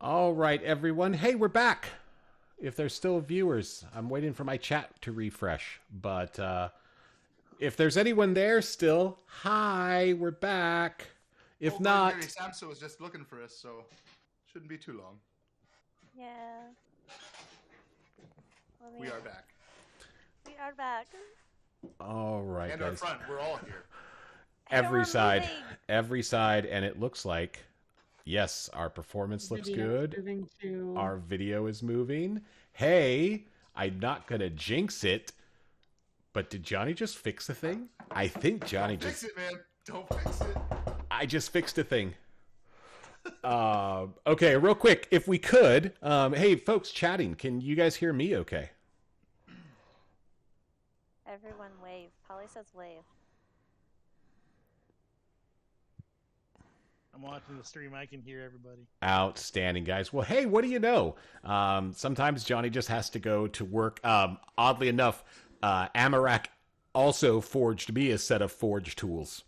All right, everyone. Hey, we're back. If there's still viewers, I'm waiting for my chat to refresh. But if there's anyone there still, hi, we're back. If Oh, Gordon not, Gary Samso was just looking for us, so shouldn't be too long. Yeah. We are back. We are back. all right, And guys. our front, we're all here. Every we're side, moving. every side, and it looks like, yes, our performance looks good. Moving to... Our video is moving. Hey, I'm not gonna jinx it, but did Johnny just fix the thing? I think Johnny Don't fix it, man. Don't fix it. I just fixed a thing. Okay, real quick, if we could, hey, folks chatting, can you guys hear me okay? Everyone wave. Polly says wave. I'm watching the stream. I can hear everybody. Outstanding, guys. Well, hey, what do you know? Sometimes Johnny just has to go to work. Oddly enough, Amarak also forged me a set of forge tools.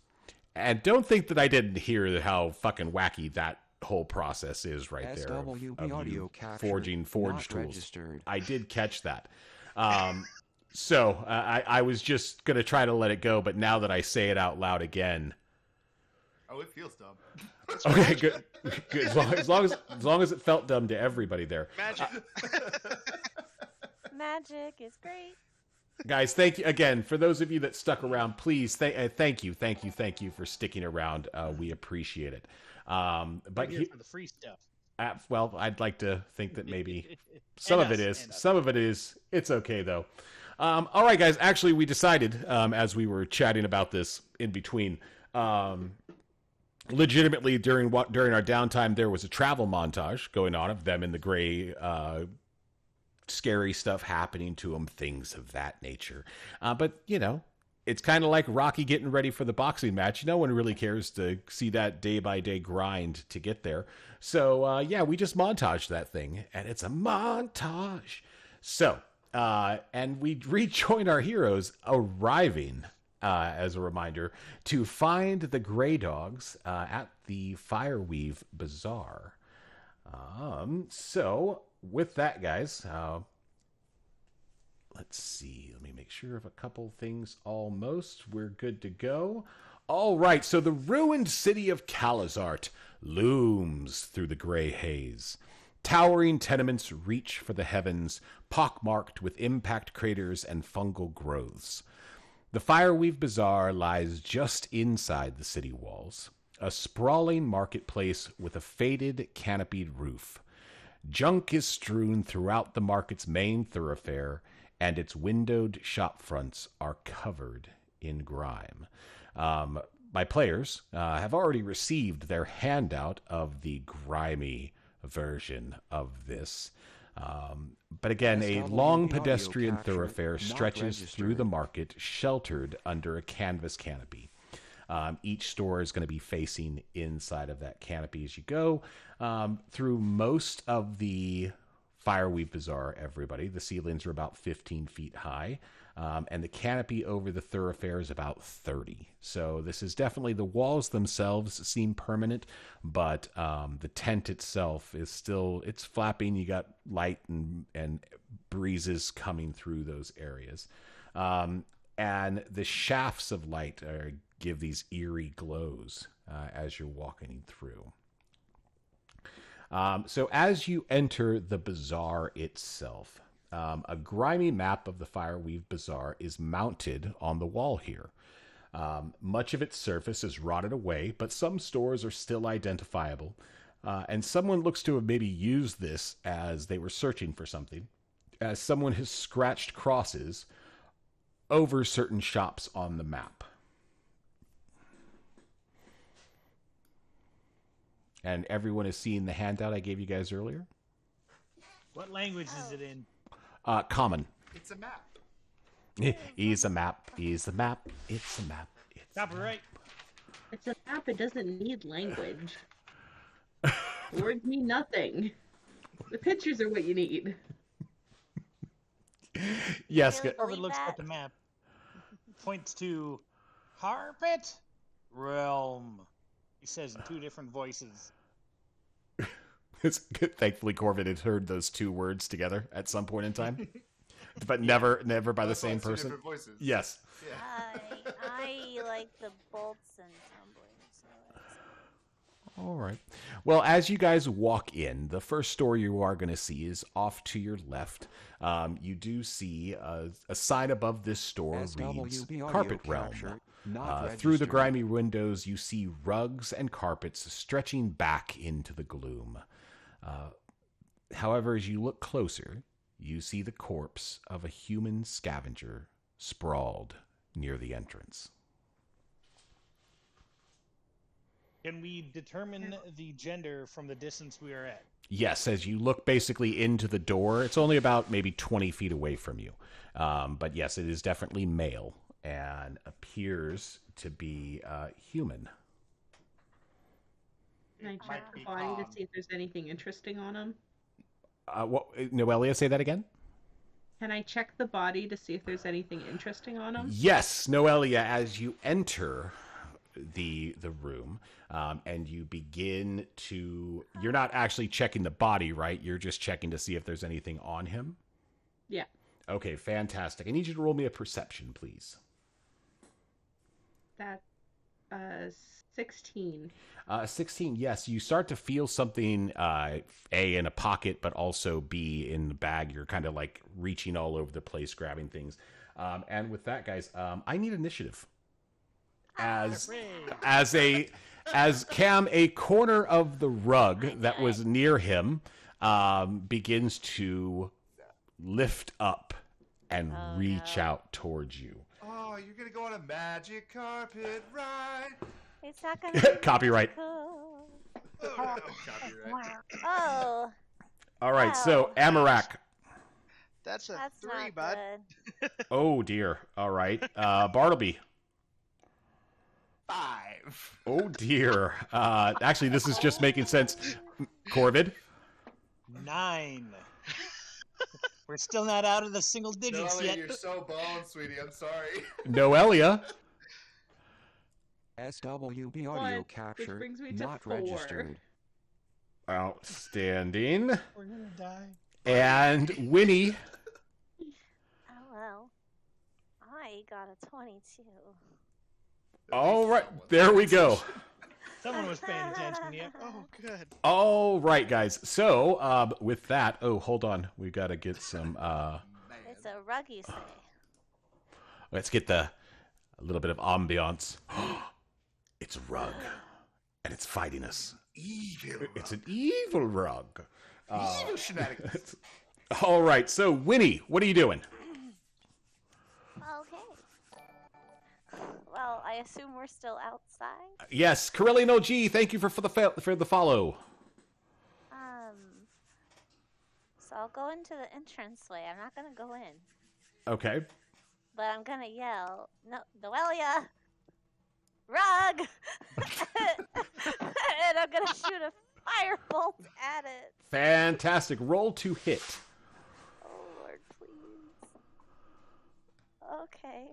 And don't think that I didn't hear how fucking wacky that whole process is right there. SWB audio capture, forging forge not tools. registered. I did catch that. So I was just going to try to let it go, but now that I say it out loud again. Oh, it feels dumb. Okay, good. Good. As long as it felt dumb to everybody there. Magic. Magic is great. Guys, thank you again for those of you that stuck around. Please, thank you for sticking around. We appreciate it. But here for the free stuff. well, I'd like to think that maybe some of it is. It's okay though. All right, guys. Actually, we decided as we were chatting about this in between. Legitimately, during our downtime, there was a travel montage going on of them in the gray. Scary stuff happening to them, things of that nature. But, you know, it's kind of like Rocky getting ready for the boxing match. No one really cares to see that day-by-day grind to get there. So, yeah, we just montaged that thing, and it's a montage. So, and we rejoin our heroes arriving, as a reminder, to find the Grey Dogs at the Fireweave Bazaar. So... with that, guys, let's see. Let me make sure of a couple things almost. We're good to go. All right, so the ruined city of Calazart looms through the gray haze. Towering tenements reach for the heavens, pockmarked with impact craters and fungal growths. The Fireweave Bazaar lies just inside the city walls, a sprawling marketplace with a faded, canopied roof. Junk is strewn throughout the market's main thoroughfare, and its windowed shop fronts are covered in grime. My players have already received their handout of the grimy version of this. But again, a long pedestrian thoroughfare stretches through the market, sheltered under a canvas canopy. Each store is going to be facing inside of that canopy as you go through most of the Fireweave Bazaar, everybody. The ceilings are about 15 feet high, and the canopy over the thoroughfare is about 30. So this is definitely, the walls themselves seem permanent, but the tent itself is still, it's flapping. You got light and breezes coming through those areas. And the shafts of light give these eerie glows as you're walking through. So as you enter the bazaar itself, a grimy map of the Fireweave Bazaar is mounted on the wall here. Much of its surface is rotted away, but some stores are still identifiable. And someone looks to have maybe used this as they were searching for something, as someone has scratched crosses over certain shops on the map. And everyone is seeing the handout I gave you guys earlier. What language is it in? Common. It's a map. Is a map. Is a map. It's a map. It's Copyright. It's a map. It doesn't need language. Words mean nothing. The pictures are what you need. Yes. Really Whoever looks that? at the map points to Harpet Realm. He says in two different voices. Thankfully, Corvin had heard those two words together at some point in time, but never by the That's why same it's two person. different voices. Yes. Yeah. I like the bolts and tumbling. So that's... All right. Well, as you guys walk in, the first store you are going to see is off to your left. You do see a sign above this store reads SWB audio Carpet Realm. capture not Through the registered. grimy windows, you see rugs and carpets stretching back into the gloom. However, as you look closer, you see the corpse of a human scavenger sprawled near the entrance. Can we determine the gender from the distance we are at? Yes, as you look basically into the door, it's only about maybe 20 feet away from you. But yes, it is definitely male and appears to be human. Can I check Might the be body Tom. to see if there's anything interesting on him? Noelia, say that again? Can I check the body to see if there's anything interesting on him? Yes, Noelia, as you enter the room and you begin to... You're not actually checking the body, right? You're just checking to see if there's anything on him? Yeah. Okay, fantastic. I need you to roll me a perception, please. That 16. 16, yes. You start to feel something, A, in a pocket, but also B, in the bag. You're kind of like reaching all over the place, grabbing things. And with that, guys, I need initiative. As Cam, a corner of the rug that was near him begins to lift up and reach out towards you. Oh, you're gonna go on a magic carpet ride. It's not gonna be Copyright. cool. Oh no, copyright. Oh, All right, so Wow. Amarak. That's a that's 3, not bud. good. Oh dear. All right, Bartleby. 5. Oh dear. Actually, this is just making sense. Corvid. 9. We're still not out of the single digits Dolly, yet. you're so boned, sweetie. I'm sorry. Noelia. SWB One, audio which capture brings me to not 4. registered. Outstanding. We're gonna die. And Winnie. Oh well. I got a 22. All right, there we go. Someone was paying attention. Yep. Oh, good. All right, guys. So with that, hold on. We got to get some. Man. It's a rug, you say? Let's get a little bit of ambiance. It's a rug, and it's fighting us. Evil. It's an evil rug. Evil shenanigans. All right, so Winnie, what are you doing? Okay. Well, I assume we're still outside. Yes, Carillion OG. Thank you for the follow. So I'll go into the entranceway. I'm not gonna go in, Okay. but I'm gonna yell, "No, Noelia, rug!" and I'm gonna shoot a firebolt at it. Fantastic. Roll to hit. Oh Lord, please. Okay.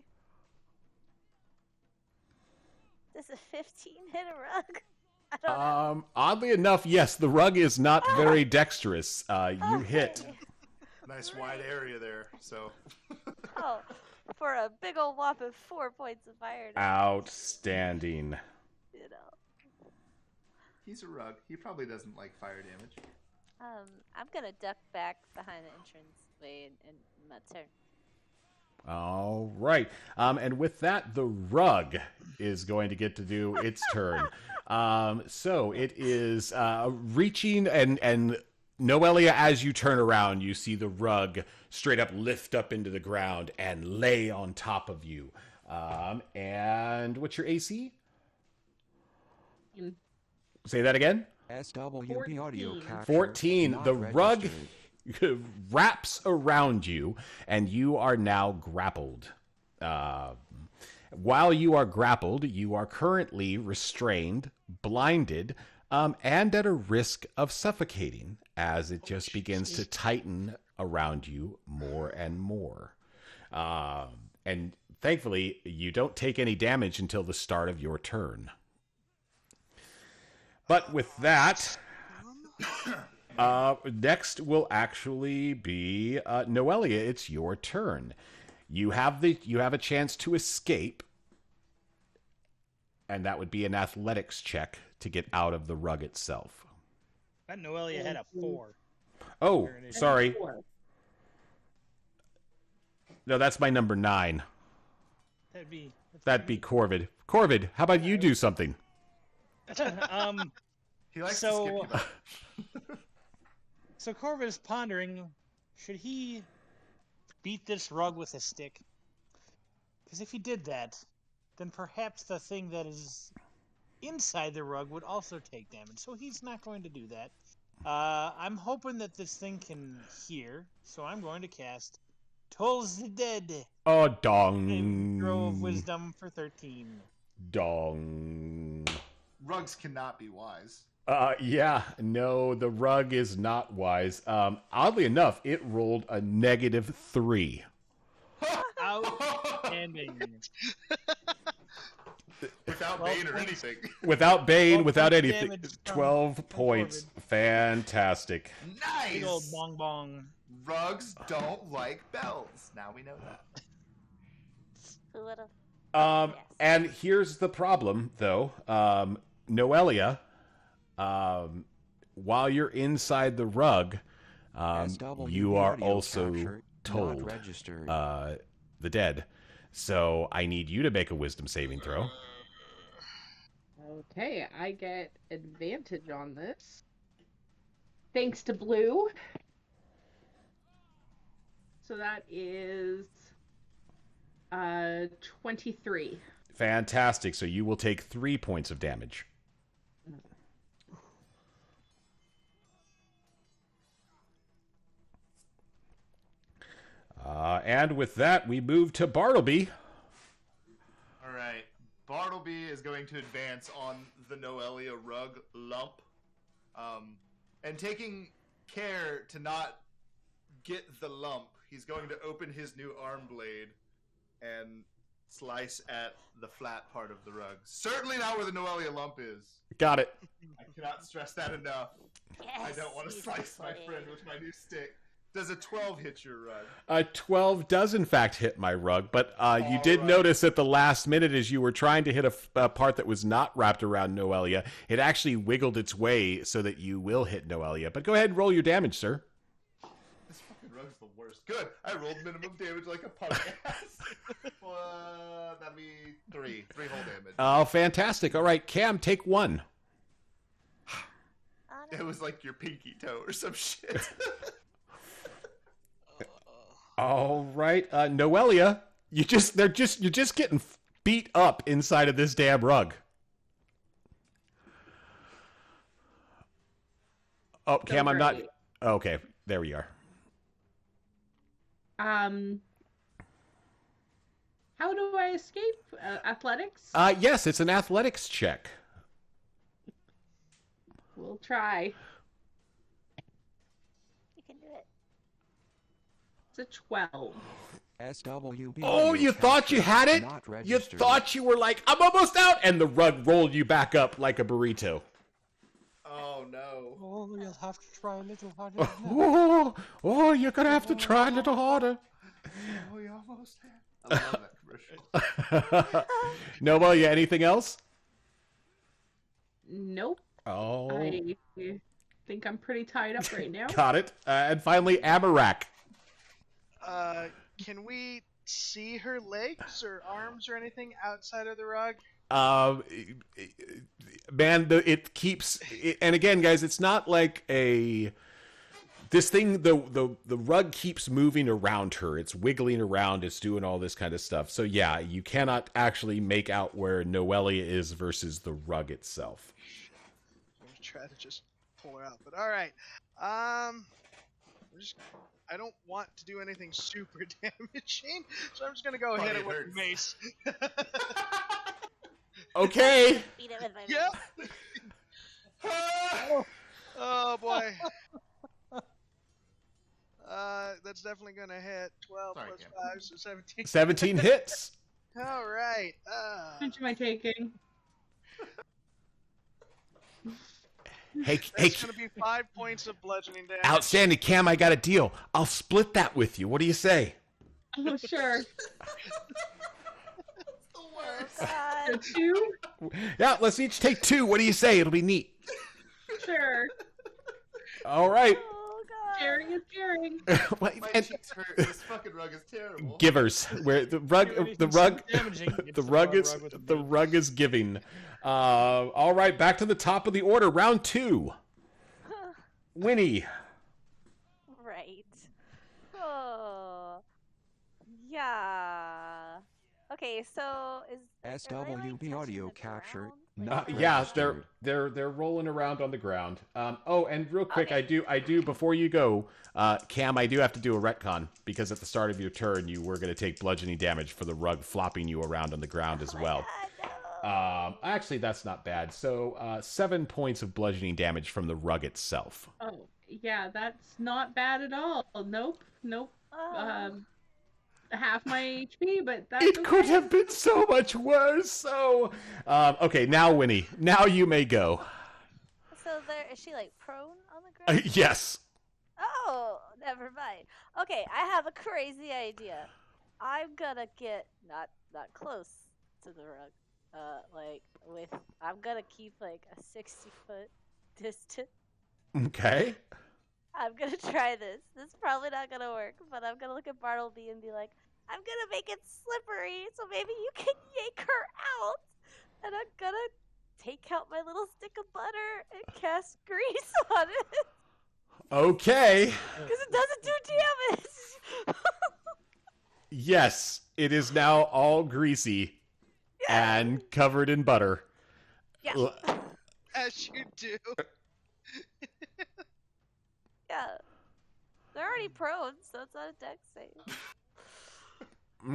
Does a 15 hit a rug? I don't know. Oddly enough, yes, the rug is not very dexterous. You hit. Okay. Nice wide area there. So Oh, for a big old whopping 4 points of fire. Outstanding. You know. he's a rug. He probably doesn't like fire damage. I'm gonna duck back behind the entranceway and my turn. All right. And with that, the rug is going to get to do its turn. So it is reaching, and Noelia, as you turn around, you see the rug straight up lift up into the ground and lay on top of you. And what's your AC? Say that again. SWB audio 14. capture 14. not The rug registered. wraps around you, and you are now grappled. While you are grappled, you are currently restrained, blinded, and at a risk of suffocating as it just begins to tighten around you more and more. And thankfully, you don't take any damage until the start of your turn. But with that, Next will actually be Noelia. It's your turn. You have a chance to escape, and that would be an athletics check to get out of the rug itself. That Noelia had a 4. Oh, sorry. Four. No, that's my number 9. That'd be Corvid. Corvid, how about you do something? He likes So- to skip you back. So Corvus is pondering, should he beat this rug with a stick? Because if he did that, then perhaps the thing that is inside the rug would also take damage. So he's not going to do that. I'm hoping that this thing can hear, so I'm going to cast Tolls the Dead. Oh, And dong. Grove Wisdom for 13. Dong. Rugs cannot be wise. Yeah, no, the rug is not wise. Oddly enough, it rolled a -3. Outstanding. Without 12 Bane or points. anything. Without Bane, 12 without points anything. damage from 12 points. Corvid. Fantastic. Big old Nice! bong bong. Rugs don't like bells. Now we know that. Who would have? Yes. And here's the problem, though. Noelia, while you're inside the rug, you are audio also capture not told registered. the dead. So I need you to make a wisdom saving throw. Okay, I get advantage on this. Thanks to Blue. So that is 23. Fantastic. So you will take 3 points of damage. And with that, we move to Bartleby. All right. Bartleby is going to advance on the Noelia rug lump. And taking care to not get the lump, he's going to open his new arm blade and slice at the flat part of the rug. Certainly not where the Noelia lump is. Got it. I cannot stress that enough. I Yes, don't want to he's slice my kidding. friend with my new stick. Does a 12 hit your rug? 12 does in fact hit my rug, but you All did right. notice at the last minute as you were trying to hit a part that was not wrapped around Noelia, it actually wiggled its way so that you will hit Noelia. But go ahead and roll your damage, sir. This fucking rug's the worst. Good. I rolled minimum damage like a punk ass. That'd be 3. 3 whole damage. Oh, fantastic. All right, Cam, take 1. Oh, no. It was like your pinky toe or some shit. All right, Noelia, you're just getting beat up inside of this damn rug. Oh, Cam, I'm not. worry. Okay, there we are. How do I escape? Athletics? Yes, it's an athletics check. We'll try. You can do it. It's a 12. SWB Oh, audio you thought you had it? not You registered. thought you were like, I'm almost out, and the rug rolled you back up like a burrito. Oh no. Oh, you'll have to try a little harder than that. Oh, you're gonna have to try a little harder. Oh, you almost had. I love that commercial. Noelia, anything else? Nope. Oh, I think I'm pretty tied up right now. got it. And finally, Amarak. Can we see her legs or arms or anything outside of the rug? Man, it keeps. And again, guys, it's not like a. This thing, the rug keeps moving around her. It's wiggling around. It's doing all this kind of stuff. So yeah, you cannot actually make out where Noelia is versus the rug itself. I'm gonna try to just pull her out. But all right, I don't want to do anything super damaging, so I'm just gonna go But hit it it with hurts. the mace. Okay. Beat it with my Yep. Oh boy. That's definitely gonna hit. 12 Sorry, plus Cam. 5, so 17. 17 hits. All right. How much am I taking? Hey, That's going to be 5 points of bludgeoning damage. outstanding, Cam. I got a deal. I'll split that with you. What do you say? Oh, sure. Oh, God. So 2? Yeah, let's each take 2. What do you say? It'll be neat. Sure. All right. Oh, God. Sharing is caring. Well, My and cheeks hurt. This fucking rug is terrible. givers, where the rug, Damaging. the rug is giving. All right, back to the top of the order. Round 2. Winnie. Right. Oh. Yeah. Okay, so is are they, like, SWB touching audio the capture. ground? Not Yeah, registered. they're rolling around on the ground. Oh, and real quick, Okay. I do before you go, Cam, I do have to do a retcon because at the start of your turn you were going to take bludgeoning damage for the rug flopping you around on the ground as well. God, no. Actually, that's not bad. So 7 points of bludgeoning damage from the rug itself. Oh, yeah, that's not bad at all. Nope. Oh. Half my HP, but that's It could okay. have been so much worse. So, okay, now Winnie, now you may go. So there is she like prone on the ground? Yes. Oh, never mind. Okay, I have a crazy idea. I'm gonna get not close to the rug. I'm gonna keep like a 60-foot distance. Okay. I'm gonna try this. This is probably not gonna work, but I'm gonna look at Bartleby and be like, I'm gonna make it slippery, so maybe you can yank her out. And I'm gonna take out my little stick of butter and cast grease on it. Okay. Because it doesn't do damage. Yes, it is now all greasy and covered in butter. Yeah. As you do. Yeah. They're already prone, so it's not a dex save.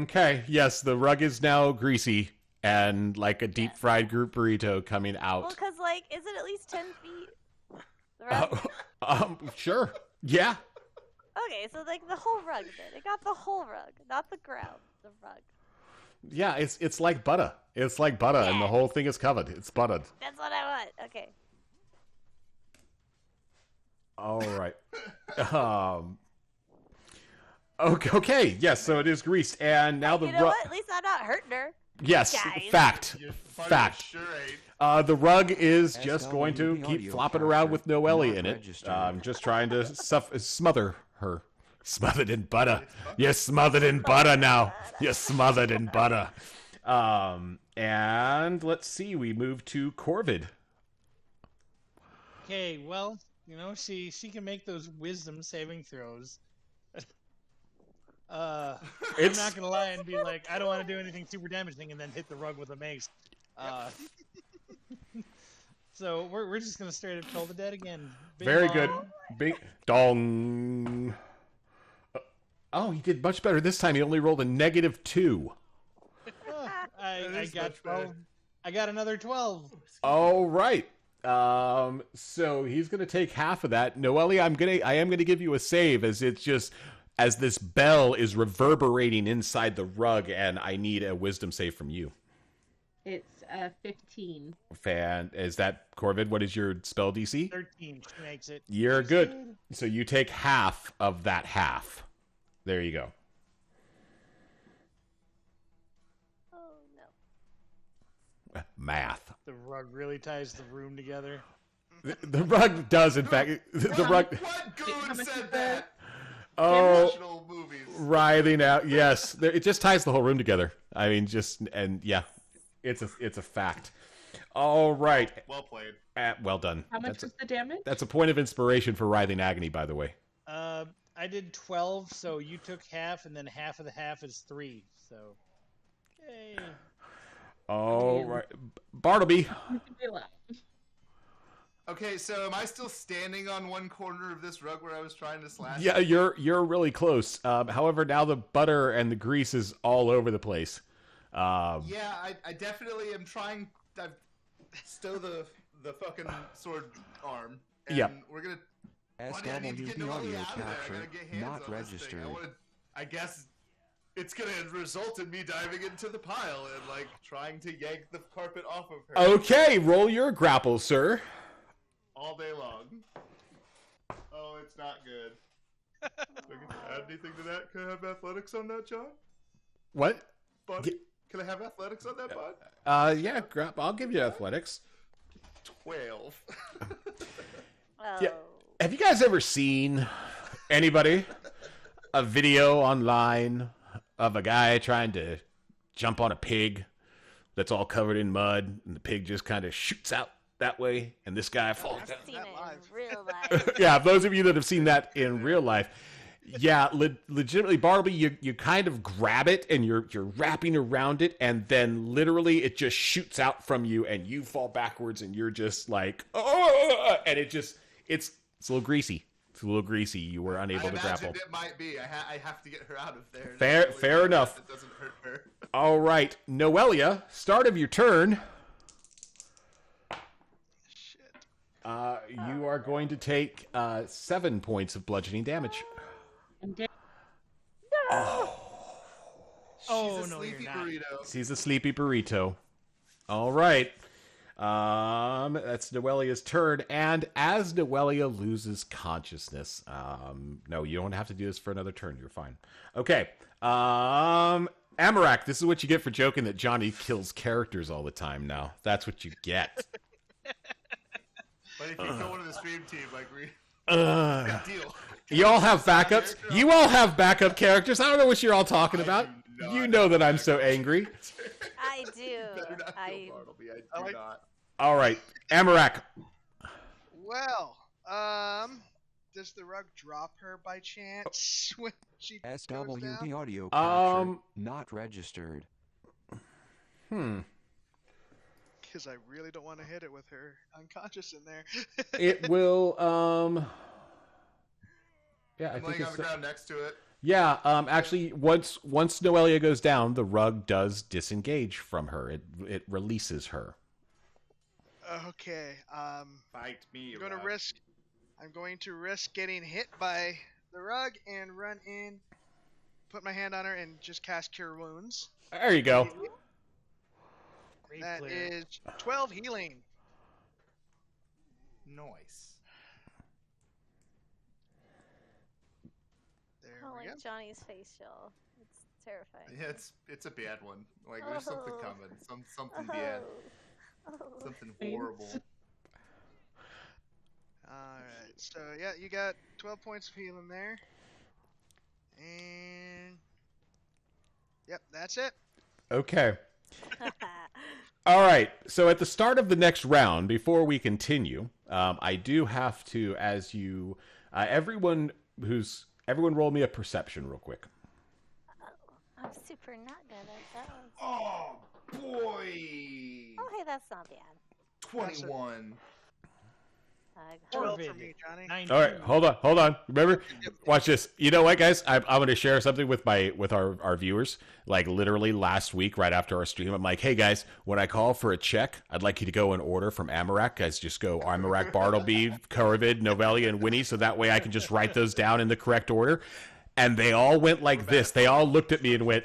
Okay, yes, the rug is now greasy and like a deep fried group burrito coming Well, out. because, like, is it at least 10 feet? The rug? Sure. Yeah. Okay, so, like, the whole rug then. It got the whole rug, not the ground. The rug. Yeah, it's like butter. It's like butter, and the Yeah. whole thing is covered. It's buttered. That's what I want. Okay. All right. Okay. Yes. So it is greased, and now the You know what? At least I'm not hurting her. Yes. Guys. Fact. Your butter Fact. Sure ain't. The rug is just going to SWB keep audio flopping around with no capture, Ellie not in it. registered. I'm just trying to smother her. Smothered in butter. You're smothered in butter now. You're smothered in butter. And let's see. We move to Corvid. Okay, well, you know, she can make those wisdom saving throws. I'm It's- not gonna lie and be like, I don't want to do anything super damaging, and then hit the rug with a mace. So we're just gonna straight up kill the dead again. Bing Very bong. good. Bing dong. Oh, he did much better this time. He only rolled a -2. Oh, I is got much better. 12. I got another 12. All right. So he's gonna take half of that. Noelle, I am gonna give you a save as it's just as this bell is reverberating inside the rug, and I need a wisdom save from you. It's 15. Is that Corvid? What is your spell DC? 13. She makes it. You're good. So you take half of that half. There you go. Oh, no. Math. The rug really ties the room together. The rug does, in fact. The rug. What goon much is said that? that? Oh, National movies. writhing out. Yes, it just ties the whole room together. I mean, yeah, it's a fact. All right. Well played. Well done. How much is the damage? That's a point of inspiration for writhing agony, by the way. I did 12, so you took half, and then half of the half is 3. So, yay. All right, Bartleby. Okay, so am I still standing on one corner of this rug where I was trying to slash? Yeah, you're really close. However, now the butter and the grease is all over the place. Yeah, I definitely am trying. I stow the fucking sword arm. And Yeah. We're gonna. Why do I need to get SWB Noelle audio out of there? I capture, gotta get hands not on this thing. registered. I guess it's gonna result in me diving into the pile and like trying to yank the carpet off of her. Okay, roll your grapple, sir. all day long. Oh, it's not good. Do I get to add anything to that? Can I have athletics on that, John? What? Bud? Can I have athletics on that, Bud? Yeah, I'll give you athletics. 12. Oh. Yeah. Have you guys ever seen anybody a video online of a guy trying to jump on a pig that's all covered in mud, and the pig just kind of shoots out that way, and this guy falls down? I've seen it live. in real life. Yeah, those of you that have seen that in real life, yeah, legitimately, Bartleby, you kind of grab it and you're wrapping around it, and then literally it just shoots out from you, and you fall backwards, and you're just like, oh, and it's a little greasy. It's a little greasy. You were unable to grapple. It might be. I have to get her out of there. Fair enough. It doesn't hurt her. All right, Noelia, start of your turn. Shit. You are going to take 7 points of bludgeoning damage. And Dan- Oh, She's a no, you're sleepy not. burrito. He's a sleepy burrito. All right. That's Noelia's turn, and as Noelia loses consciousness, no, you don't have to do this for another turn. You're fine. Okay. Amarak, this is what you get for joking that Johnny kills characters all the time now. That's what you get. But if you kill one of the stream team, like we deal. You all have backups? You all have backup characters? I don't know what you're all talking about. do not You know that I'm so angry. I do. Better not I kill Bartleby. I do not. All right. Amarak. Well, does the rug drop her by chance when she goes SWB down? audio capture Um, not registered. Because I really don't want to hit it with her unconscious in there. It will, yeah, I I'm think laying on it's... the ground next to it. Yeah, actually, once Noelia goes down, the rug does disengage from her. It releases her. Okay. Fight me. I'm going to Rug. risk. I'm going to risk getting hit by the rug and run in, put my hand on her, and just cast Cure Wounds. There you go. Great That player. is 12 healing. Noise. There I don't we go. like Johnny's facial. It's terrifying. Yeah, it's a bad one. Like there's something Oh. coming. Something bad. Oh. Something Thanks. horrible. Alright, so yeah, you got 12 points of healing there. And. Yep, that's it. Okay. All right. So at the start of the next round, before we continue, I do have to, as you, everyone roll me a perception real quick. I'm super not good at that one. Oh boy. Oh, hey, that's not bad. 21. 12 Corvid, for me, Johnny. 19. All right, hold on. Remember, watch this. You know what, guys? I'm going to share something with our viewers. Like literally last week, right after our stream, I'm like, hey guys, when I call for a check, I'd like you to go in order from Amarak. Guys, just go Amarak, Bartleby, Corvid, Novelia, and Winnie, so that way I can just write those down in the correct order. And they all went like this. They all looked at me and went,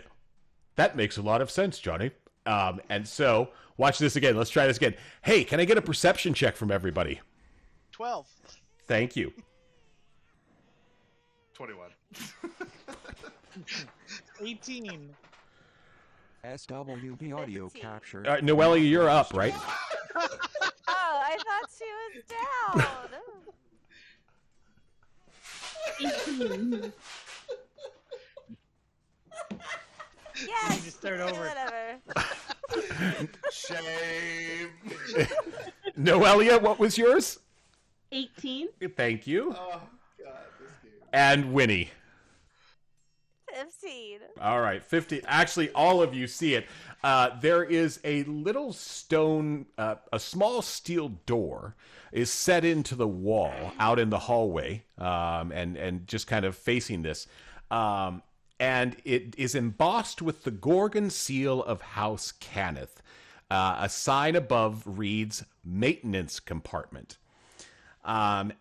"That makes a lot of sense, Johnny." And so, watch this again. Let's try this again. Hey, can I get a perception check from everybody? 12. Thank you. 21. 18. SWB audio 15. capture. All right, Noelia, you're up, right? Oh, I thought she was down. 18. Yes. need to start over. Whatever. Shame. Noelia, what was yours? 18. Thank you. Oh god, this game. And Winnie. 15. All right, 50. Actually, all of you see it. There is a little stone, a small steel door is set into the wall out in the hallway, and just kind of facing this. And it is embossed with the Gorgon seal of House Cannith. A sign above reads "Maintenance Compartment." And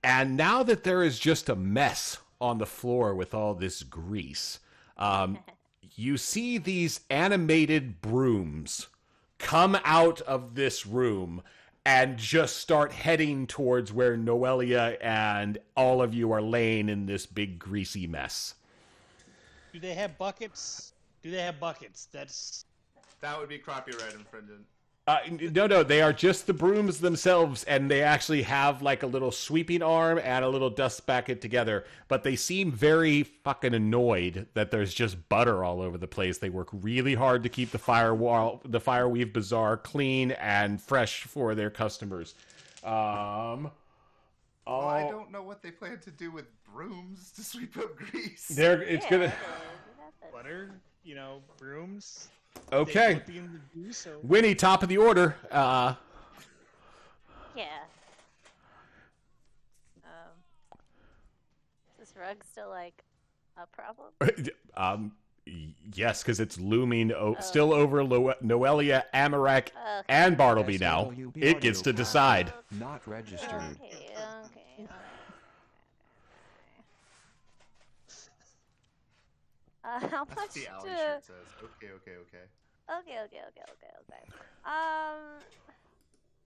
now that there is just a mess on the floor with all this grease, you see these animated brooms come out of this room and just start heading towards where Noelia and all of you are laying in this big greasy mess. Do they have buckets? That would be copyright infringement. No, they are just the brooms themselves, and they actually have like a little sweeping arm and a little dust bucket together, but they seem very fucking annoyed that there's just butter all over the place. They work really hard to keep the Fireweave Bazaar clean and fresh for their customers. Well, I don't know what they plan to do with brooms to sweep up grease. Butter, brooms. Okay. They in the juice, so... Winnie, top of the order. Yeah. Is this rug still like a problem? Yes, because it's looming still over Noelia, Amarak, and Bartleby now. It gets to decide. Not registered. Okay. How That's much what the alley to... shirt says. Okay. Okay.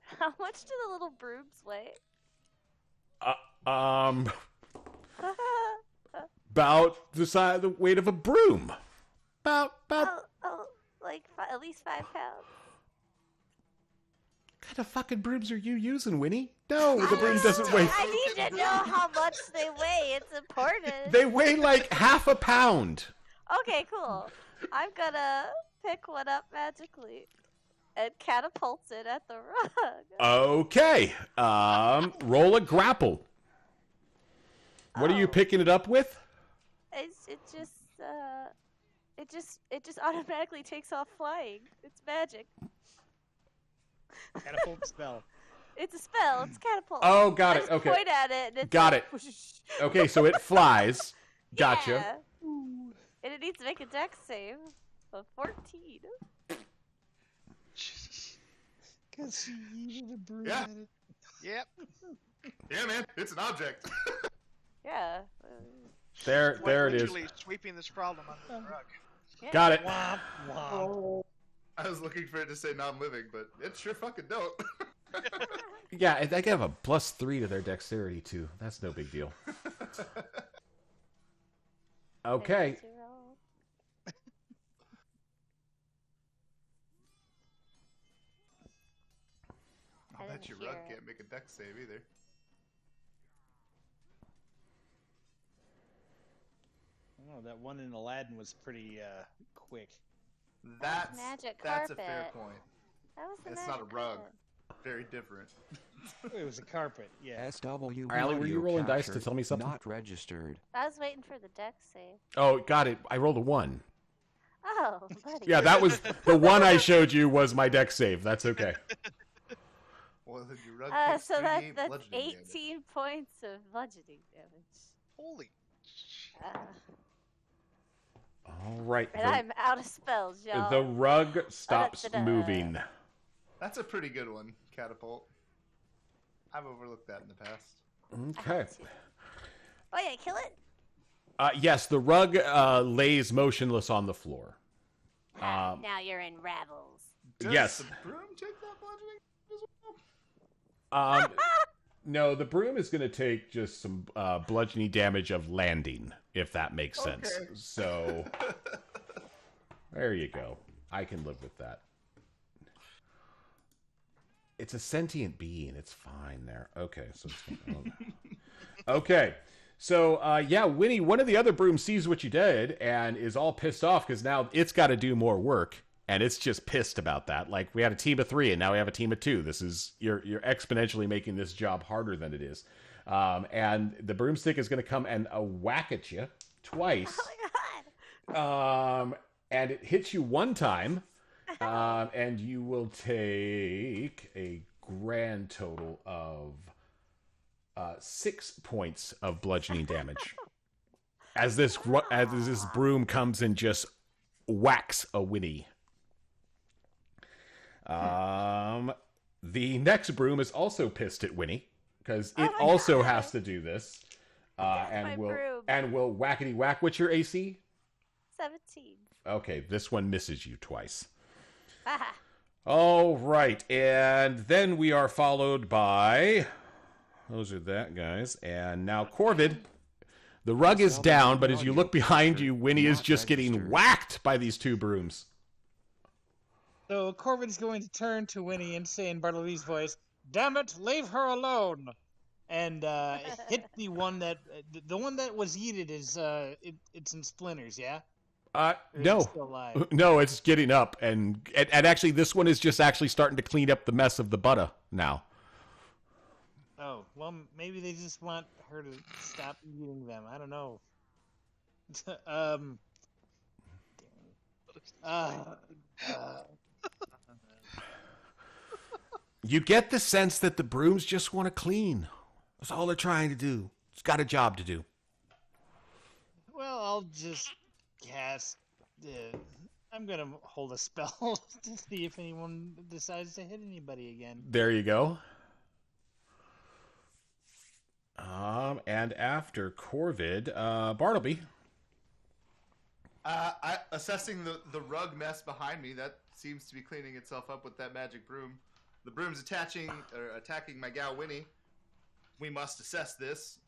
How much do the little brooms weigh? About the weight of a broom. About. Like at least 5 pounds. What kind of fucking brooms are you using, Winnie? No, the broom doesn't weigh. I need to know how much they weigh. It's important. They weigh like half a pound. Okay, cool. I'm gonna pick one up magically and catapult it at the rug. Okay. Roll a grapple. What are you picking it up with? It just automatically takes off flying. It's magic. Catapult spell. It's a spell. It's catapult. Oh, got I it. just Okay. Point at it. And it's Got like, it. Okay, so it flies. Gotcha. Yeah. And it needs to make a dex save of 14. Jesus. Because you needed a broom Yeah. at it. Yep. Yeah, man, it's an object. Yeah. There it is. Literally sweeping this problem under the rug. Yeah. Got it. Womp, womp. I was looking for it to say non-living, but it sure fucking don't. Yeah, they have a +3 to their dexterity too. That's no big deal. Okay. I bet your rug can't make a dex save either. Oh, that one in Aladdin was pretty quick. That's magic that's a carpet. fair point. That was the It's not a magic rug. carpet. Very different. It was a carpet, yeah. SW. Allie, were you rolling dice to tell me something? Not registered. I was waiting for the dex save. Oh, got it. I rolled a 1. Oh, buddy. Yeah, that was the one I showed you was my dex save. That's okay. Well, then your rug takes So 38 that's bludgeoning damage. 18 points of bludgeoning damage. Holy. All right. And I'm out of spells, y'all. The rug stops Da-da-da-da. moving. That's a pretty good one, catapult. I've overlooked that in the past. Okay. Oh yeah, kill it. Yes, the rug lays motionless on the floor. Now you're in Ravels. Does Yes. the broom take that bludgeoning as well? No, the broom is going to take just some bludgeoning damage of landing, if that makes sense. Okay. So, there you go. I can live with that. It's a sentient being. It's fine there. Okay, so okay. So, yeah, Winnie, one of the other brooms sees what you did and is all pissed off because now it's got to do more work. And it's just pissed about that. Like, we had a team of 3 and now we have a team of 2. This is, you're exponentially making this job harder than it is. And the broomstick is going to come and whack at you twice. Oh my god. And it hits you one time. And you will take a grand total of 6 points of bludgeoning damage. As this broom comes and just whacks a Winnie. The next broom is also pissed at Winnie because it also has to do this, and will whackety whack. What's your AC? 17. Okay, this one misses you twice. All right, and then we are followed by... Those are that guys. And now Corvid. The rug is down, but as you look behind you, Winnie is just getting whacked by these two brooms. So Corvin's going to turn to Winnie and say in Bartleby's voice, "Damn it, leave her alone!" And hit the one that was yeeted is it's in splinters, yeah? Or is it No. still alive? No, it's getting up. And actually, this one is just actually starting to clean up the mess of the butter now. Oh, well, maybe they just want her to stop eating them. I don't know. You get the sense that the brooms just want to clean. That's all they're trying to do. It's got a job to do. Well, I'll just cast. I'm gonna hold a spell to see if anyone decides to hit anybody again. There you go. And after Corvid, Bartleby. Assessing the rug mess behind me, that seems to be cleaning itself up with that magic broom. The broom's attacking my gal Winnie. We must assess this.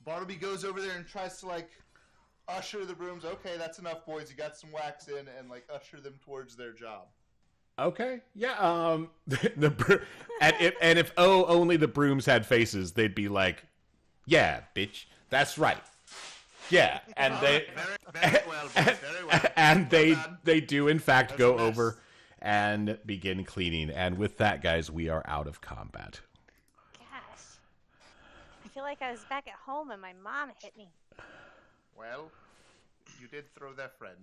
Bartleby goes over there and tries to usher the brooms. Okay, that's enough, boys. You got some wax in, and usher them towards their job. Okay, yeah. If only the brooms had faces, they'd be like, "Yeah, bitch, that's right." Yeah, and they very well, boys, very well. and Well done. they do in fact That's go a mess. over and begin cleaning. And with that, guys, we are out of combat. Gosh. I feel like I was back at home and my mom hit me. Well, you did throw that friend.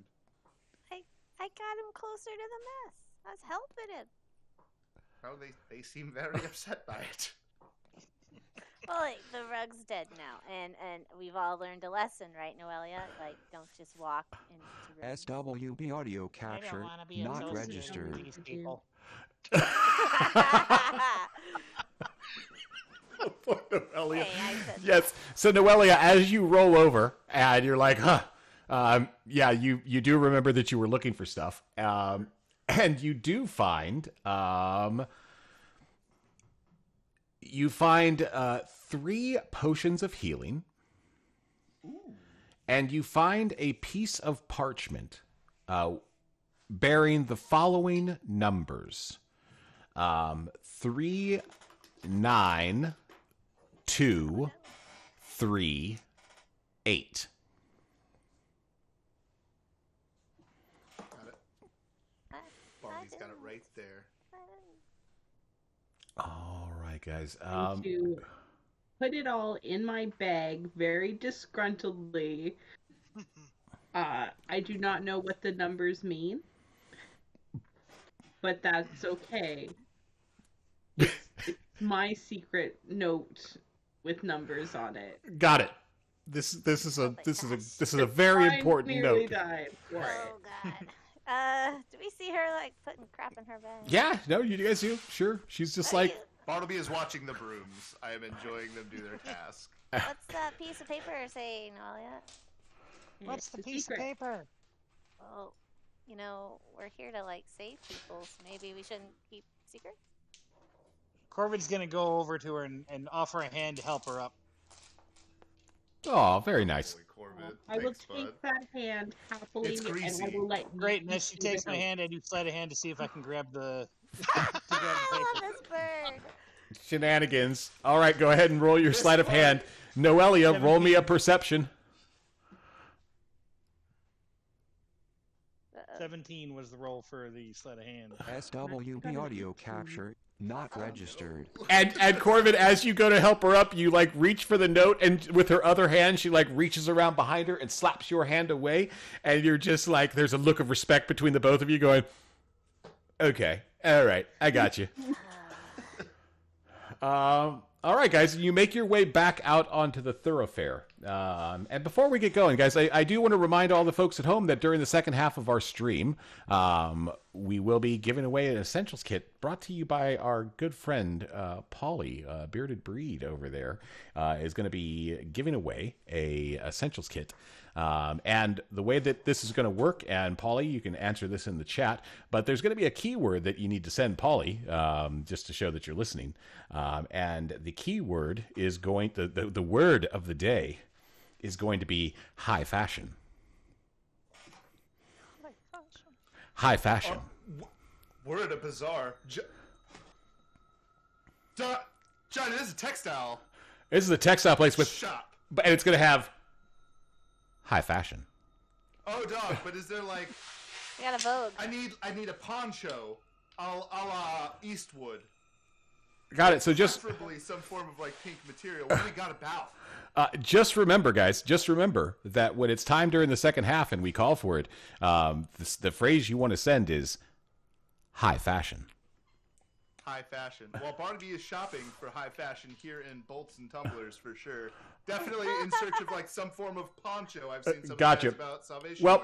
I got him closer to the mess. I was helping him. Well, they seem very upset by it. Well, the rug's dead now, and we've all learned a lesson, right, Noelia? Don't just walk into rooms. SWB audio I don't capture want to be not associated registered. with these people. Hey, Noelia. I said Yes. So Noelia, as you roll over and you're like, yeah, you do remember that you were looking for stuff. And you do find, three potions of healing. And you find a piece of parchment, bearing the following numbers. 3, 9, 2, 3, 8. Got it. I Bartleby's got it didn't- right there. I didn't- All right, guys. To put it all in my bag very disgruntledly. I do not know what the numbers mean, but that's okay. It's my secret note with numbers on it. Got it. This is a very I important nearly note. died for it. Oh, God. Do we see her, putting crap in her bag? Yeah, no, you guys do. Sure. She's just like, Bartleby is watching the brooms. I am enjoying them do their task. What's that piece of paper saying, Noelia? What's It's the a piece secret. of paper? Well, we're here to, save people, so maybe we shouldn't keep secrets? Corvin's gonna go over to her and offer a hand to help her up. oh, very nice. Holy Corbett. I will Thanks, take bud. that hand happily, It's and I greasy. will let you. Great, and as she keep the takes my note. hand, I do sleight of hand to see if I can grab the. I love this bird. Shenanigans. All right, go ahead and roll your sleight of hand. Noelia, roll me a perception. 17 was the roll for the sleight of hand. SWB audio capture not registered. And Corvin, as you go to help her up, you reach for the note, and with her other hand, she reaches around behind her and slaps your hand away, and you're just there's a look of respect between the both of you, going, "Okay, all right, I got you." All right, guys, you make your way back out onto the thoroughfare. And before we get going, guys, I do want to remind all the folks at home that during the second half of our stream, we will be giving away an Essentials Kit brought to you by our good friend, Polly, Bearded Breed over there, is going to be giving away a Essentials Kit And the way that this is going to work, and Polly, you can answer this in the chat, but there's going to be a keyword that you need to send Polly just to show that you're listening. And the keyword is going, the word of the day is going to be high fashion. High fashion. We're at a bazaar. Johnny, this is a textile This is a textile place with, shop. and it's going to have high fashion. Oh, dog, but is there like... We got a Vogue. I need a poncho a la Eastwood. Got it. So just Preferably some form of like pink material. What do we got about? just remember, guys, just remember that when it's time during the second half and we call for it, the phrase you want to send is high fashion. High fashion. Well, Barnaby is shopping for high fashion here in Bolts and Tumblers for sure. Definitely in search of like some form of poncho. I've seen some Gotcha. guys about Salvation Well,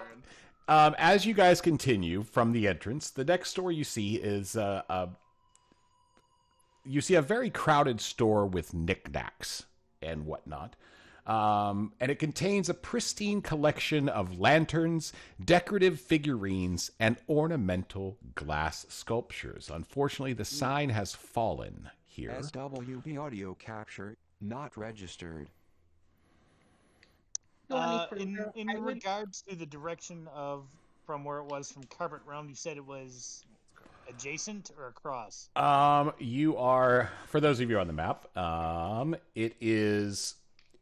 wearing. as you guys continue from the entrance, the next store you see is you see a very crowded store with knickknacks and whatnot. And it contains a pristine collection of lanterns, decorative figurines, and ornamental glass sculptures. Unfortunately, the sign has fallen here. SWB audio capture not registered. In regards to the direction of from where it was from Carpet Realm, you said it was adjacent or across? You are, for those of you on the map, it is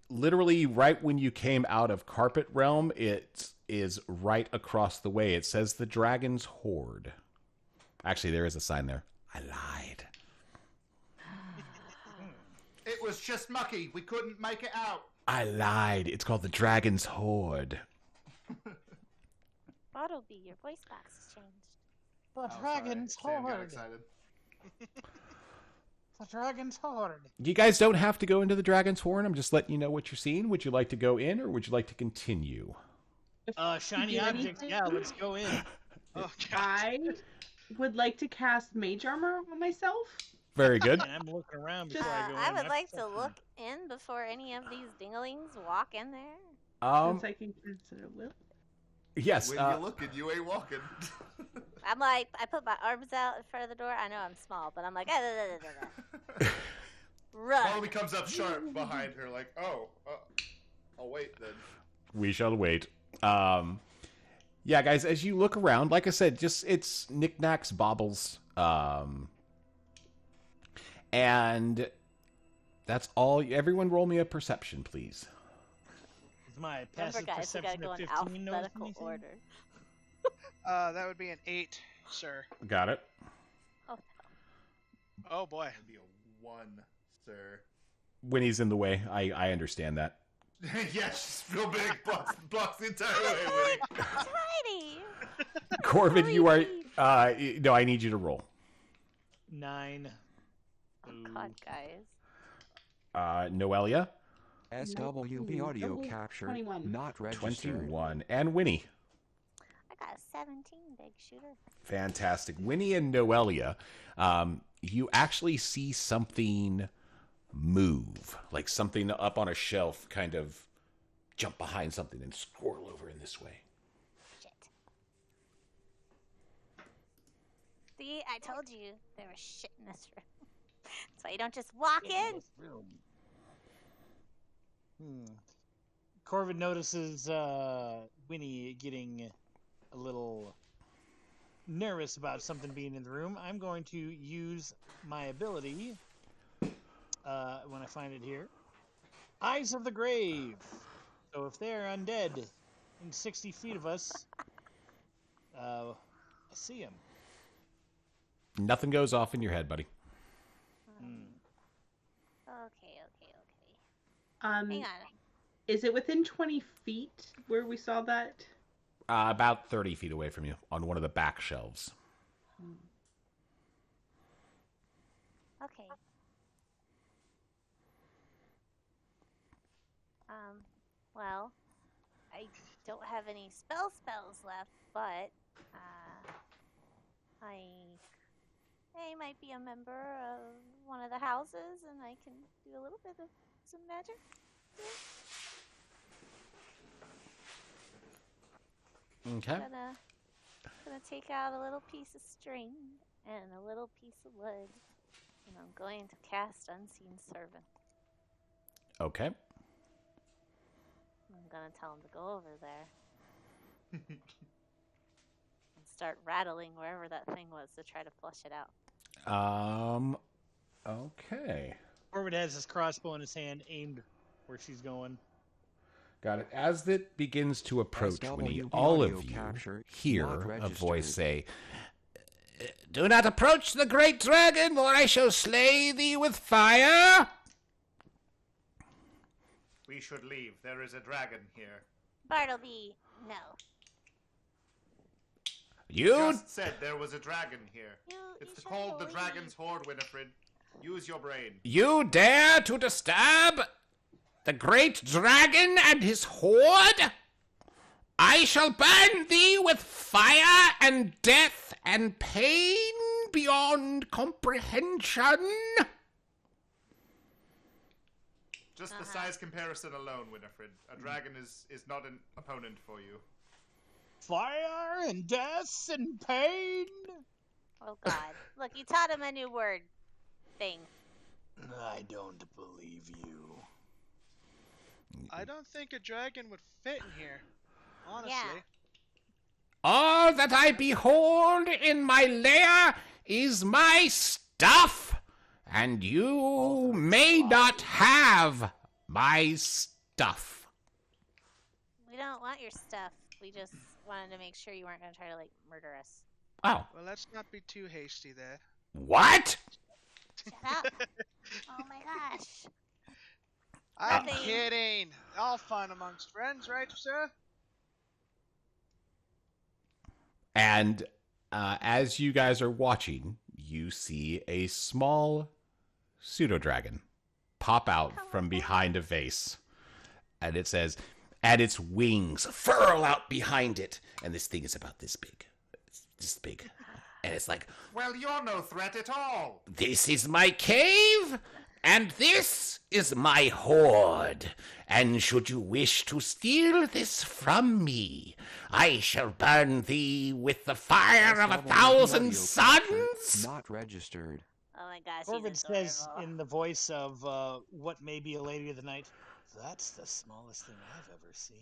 literally right when you came out of Carpet Realm. It is right across the way. It says the Dragon's Hoard. Actually, there is a sign there. I lied. It was just mucky. We couldn't make it out. I lied. It's called the Dragon's Hoard. Bartleby, your voice box has changed. The Oh, Dragon's sorry. Sam got Hoard. excited. The Dragon's Hoard. You guys don't have to go into the Dragon's Hoard. I'm just letting you know what you're seeing. Would you like to go in or would you like to continue? Shiny Do objects. anything? Yeah, let's go in. Oh, God. I would like to cast Mage Armor on myself. Very good. And I'm looking around before I go in. I would My like to perception. look in before any of these dinglings walk in there. Since I can cast it at will. Yes. When you looking, you ain't walking. I'm like, I put my arms out in front of the door. I know I'm small, but I'm like, run. Barnaby comes up sharp behind her, like, oh, I'll wait then. We shall wait. Yeah, guys, as you look around, like I said, just it's knickknacks, baubles, and that's all. Everyone roll me a perception, please. Is my Remember, passive guys, we gotta perception go of in 15 knows alphabetical anything? order. That would be an 8, sir. Got it. Oh, Oh, boy. That'd be a 1, sir. When he's in the way, I understand that. Yeah, she's real big. Blocks the entire way, Winnie. tiny. Corvin, you are. No, I need you to roll. 9. Oh, God, guys. Noelia, SWB audio Oh, capture 21. not registered. 21, and Winnie. I got a 17, big shooter. Fantastic. Winnie and Noelia, you actually see something move, like something up on a shelf kind of jump behind something and squirrel over in this way. Shit. See, I told you there was shit in this room. That's why you don't just walk in. Corvin notices Winnie getting a little nervous about something being in the room. I'm going to use my ability when I find it here. Eyes of the Grave. So if they're undead in 60 feet of us, I see them. Nothing goes off in your head, buddy. Okay. Hang on. Is it within 20 feet where we saw that? About 30 feet away from you on one of the back shelves. Okay. Well, I don't have any spells left, but I might be a member of one of the houses, and I can do a little bit of some magic. Okay. Gonna take out a little piece of string and a little piece of wood, and I'm going to cast Unseen Servant. Okay. I'm gonna tell him to go over there and start rattling wherever that thing was to try to flush it out. Okay. Corbin has his crossbow in his hand, aimed where she's going. Got it. As it begins to approach, Winnie, SWB all audio of you capture hear not a voice registered. say, "Do not approach the great dragon, or I shall slay thee with fire." We should leave. There is a dragon here. Bartleby, no. You Just said there was a dragon here. You It's should called the leave. Dragon's Horde, Winifred. Use your brain. You dare to disturb the great dragon and his horde? I shall burn thee with fire and death and pain beyond comprehension. Just the size comparison alone, Winifred. A dragon is not an opponent for you. Fire and death and pain. Oh God! Look, you taught him a new word. Thing. I don't believe you. I don't think a dragon would fit in here. Honestly. Yeah. All that I behold in my lair is my stuff, and you may not have my stuff. We don't want your stuff. We just wanted to make sure you weren't gonna try to murder us. Oh, Well, let's not be too hasty there. what? Shut up! Oh my gosh! I'm Nothing. kidding. All fun amongst friends, right, sir? And as you guys are watching, you see a small pseudo-dragon pop out from behind a vase. And it says, and its wings furl out behind it. And this thing is about this big. It's this big. And it's like, Well, you're no threat at all. this is my cave, and this is my hoard. And should you wish to steal this from me, I shall burn thee with the fire of SWB 1,000 audio suns. capture not registered. Oh my gosh! Corbin he's says adorable. in the voice of what may be a lady of the night, "That's the smallest thing I've ever seen."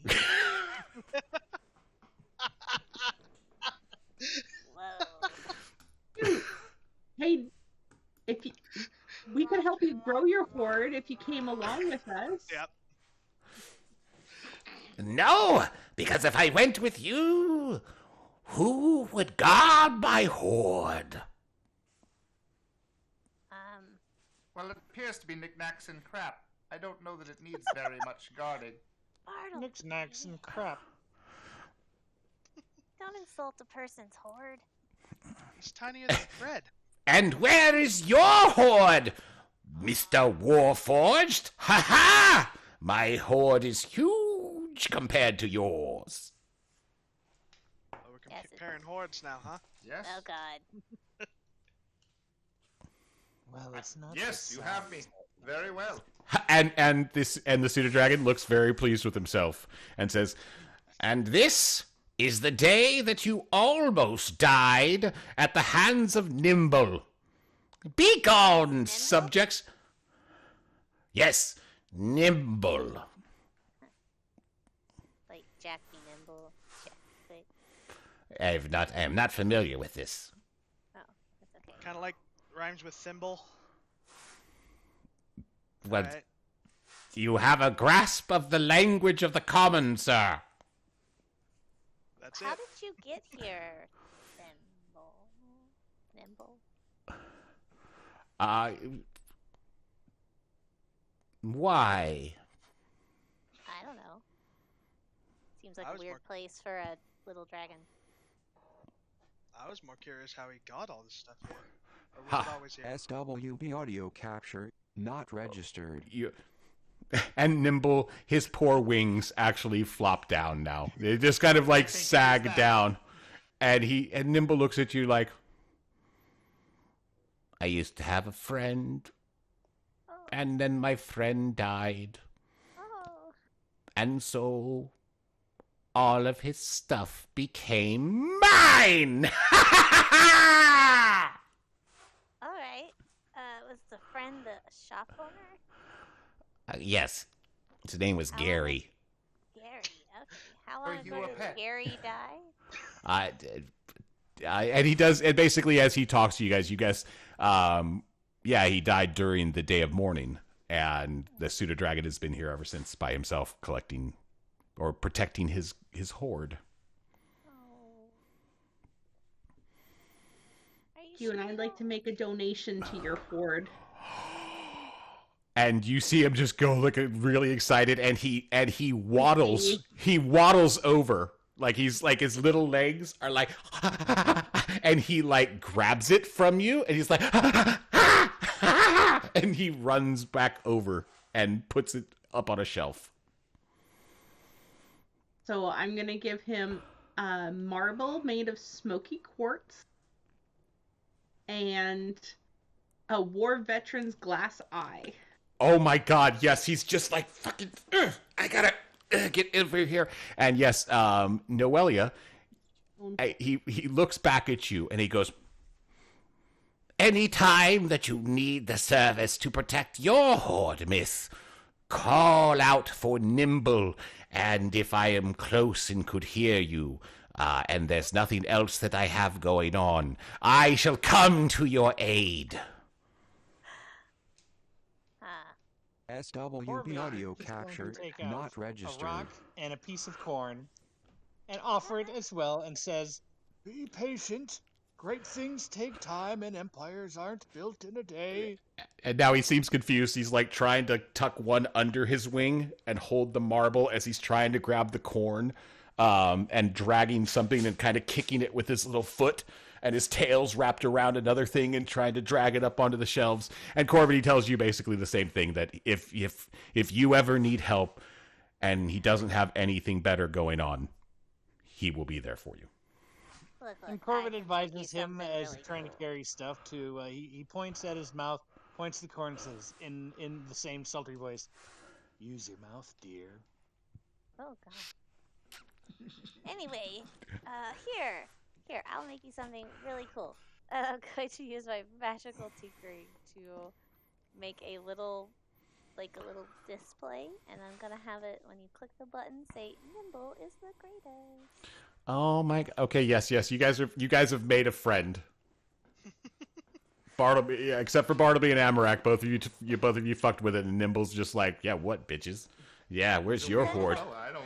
Whoa. Hey, we could help you grow your hoard if you came along with us. Yep. No, because if I went with you, who would guard my hoard? Well, it appears to be knickknacks and crap. I don't know that it needs very much guarding. Bartleby, Knickknacks and crap. don't insult a person's hoard. He's tinier than Fred. And where is your hoard, Mr. Warforged? Ha ha! My hoard is huge compared to yours. Oh, we're Yes, comparing hordes now, huh? Yes? Oh God! Well, it's not. Yes, the you have me. size. Very well. And the pseudo dragon looks very pleased with himself and says, "And this is the day that you almost died at the hands of Nimble. Be gone, subjects." Yes, Nimble. Like Jack be nimble. Jack, wait. I am not familiar with this. Oh, that's okay. Kind of like rhymes with thimble. Well, Right. you have a grasp of the language of the common, sir. That's How it. did you get here, Nimble? Why? I don't know. Seems like I a was weird more- place for a little dragon. I was more curious how he got all this stuff here. Or was Ha. it always here? SWB audio capture not registered. You and Nimble, his poor wings actually flop down now. They just kind of like think it is sag that. down. And Nimble looks at you like, I used to have a friend, Oh, and then my friend died. oh. And so all of his stuff became mine. All right. Was the friend the shop owner? Yes. His name was Gary. Gary. Okay. How long you ago a did pet? Gary die? And he does, and basically as he talks to you guys, he died during the day of mourning, and the pseudo dragon has been here ever since by himself, collecting or protecting his hoard. Oh. Are you You and sure I'd like to make a donation to your hoard. And you see him just go look really excited, and he waddles over. Like he's like his little legs are like and he like grabs it from you and he's like and he runs back over and puts it up on a shelf. So I'm gonna give him a marble made of smoky quartz and a war veteran's glass eye. Oh my god, yes, he's just like fucking I gotta get over here. And yes, Noelia, he looks back at you and he goes, any time that you need the service to protect your hoard, miss, call out for Nimble, and if I am close and could hear you, and there's nothing else that I have going on, I shall come to your aid. SWB audio capture not A registered. rock and a piece of corn, and offer it as well, and says, "Be patient. Great things take time, and empires aren't built in a day." And now he seems confused. He's like trying to tuck one under his wing and hold the marble as he's trying to grab the corn, and dragging something and kind of kicking it with his little foot. And his tail's wrapped around another thing and trying to drag it up onto the shelves. And Corbin, he tells you basically the same thing, that if you ever need help and he doesn't have anything better going on, he will be there for you. Look, And I Corbin can advises give you him something as really trying to cool. carry stuff to. He points at his mouth, points to the corn, and says in the same sultry voice, "Use your mouth, dear." Oh god. Anyway, here, I'll make you something really cool. I'm going to use my magical tinkering to make a little display, and I'm gonna have it when you click the button say "Nimble is the greatest." Oh my. Okay, yes. You guys have made a friend. Bartleby, yeah, except for Bartleby and Amarak, both of you fucked with it, and Nimble's just like, yeah, what bitches? Yeah, where's your hoard? Oh, I don't.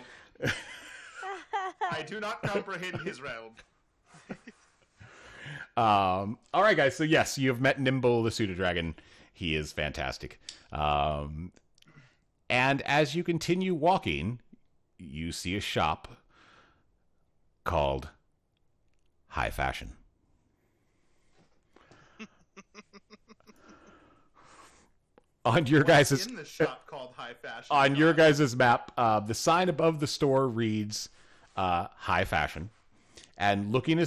I do not comprehend his realm. All right, guys. So yes, you have met Nimble the pseudo dragon. He is fantastic. And as you continue walking, you see a shop called High Fashion. On your guys' in the shop called High Fashion. on your guys' map, the sign above the store reads High Fashion. And looking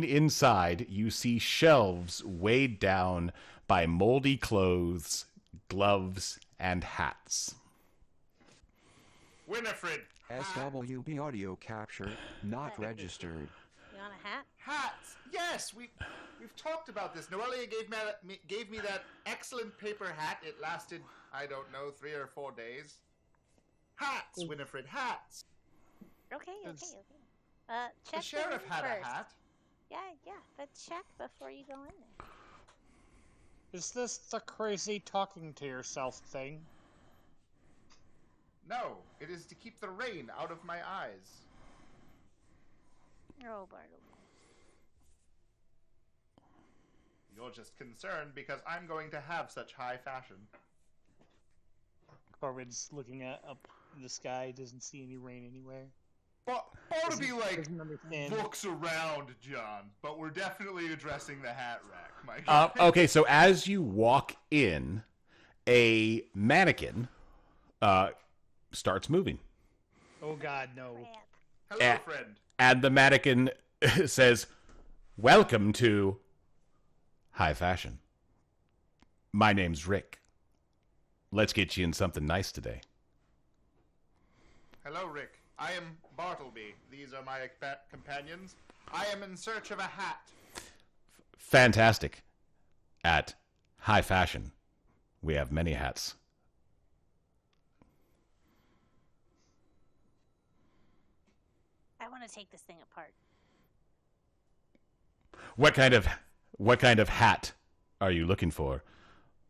inside, you see shelves weighed down by moldy clothes, gloves, and hats. Winifred. SWB audio capture not registered. You want a hat? Hats. Yes, we've talked about this. Noelia gave me that excellent paper hat. It lasted, I don't know, 3 or 4 days. Hats, Winifred, hats. Okay. Check The sheriff in had first. a hat. Yeah, but check before you go in there. Is this the crazy talking to yourself thing? No, it is to keep the rain out of my eyes. Oh, Bartleby. You're just concerned because I'm going to have such high fashion. Corbin's looking up the sky, doesn't see any rain anywhere. But ought to be like Doesn't understand. looks around, John. But we're definitely addressing the hat rack, Mike. Okay, so as you walk in, a mannequin starts moving. Oh God, no! Crap. Hello, friend. And the mannequin says, "Welcome to High Fashion. My name's Rick. Let's get you in something nice today." Hello, Rick. I am Bartleby. These are my companions. I am in search of a hat. Fantastic. At High Fashion, we have many hats. I want to take this thing apart. What kind of hat are you looking for?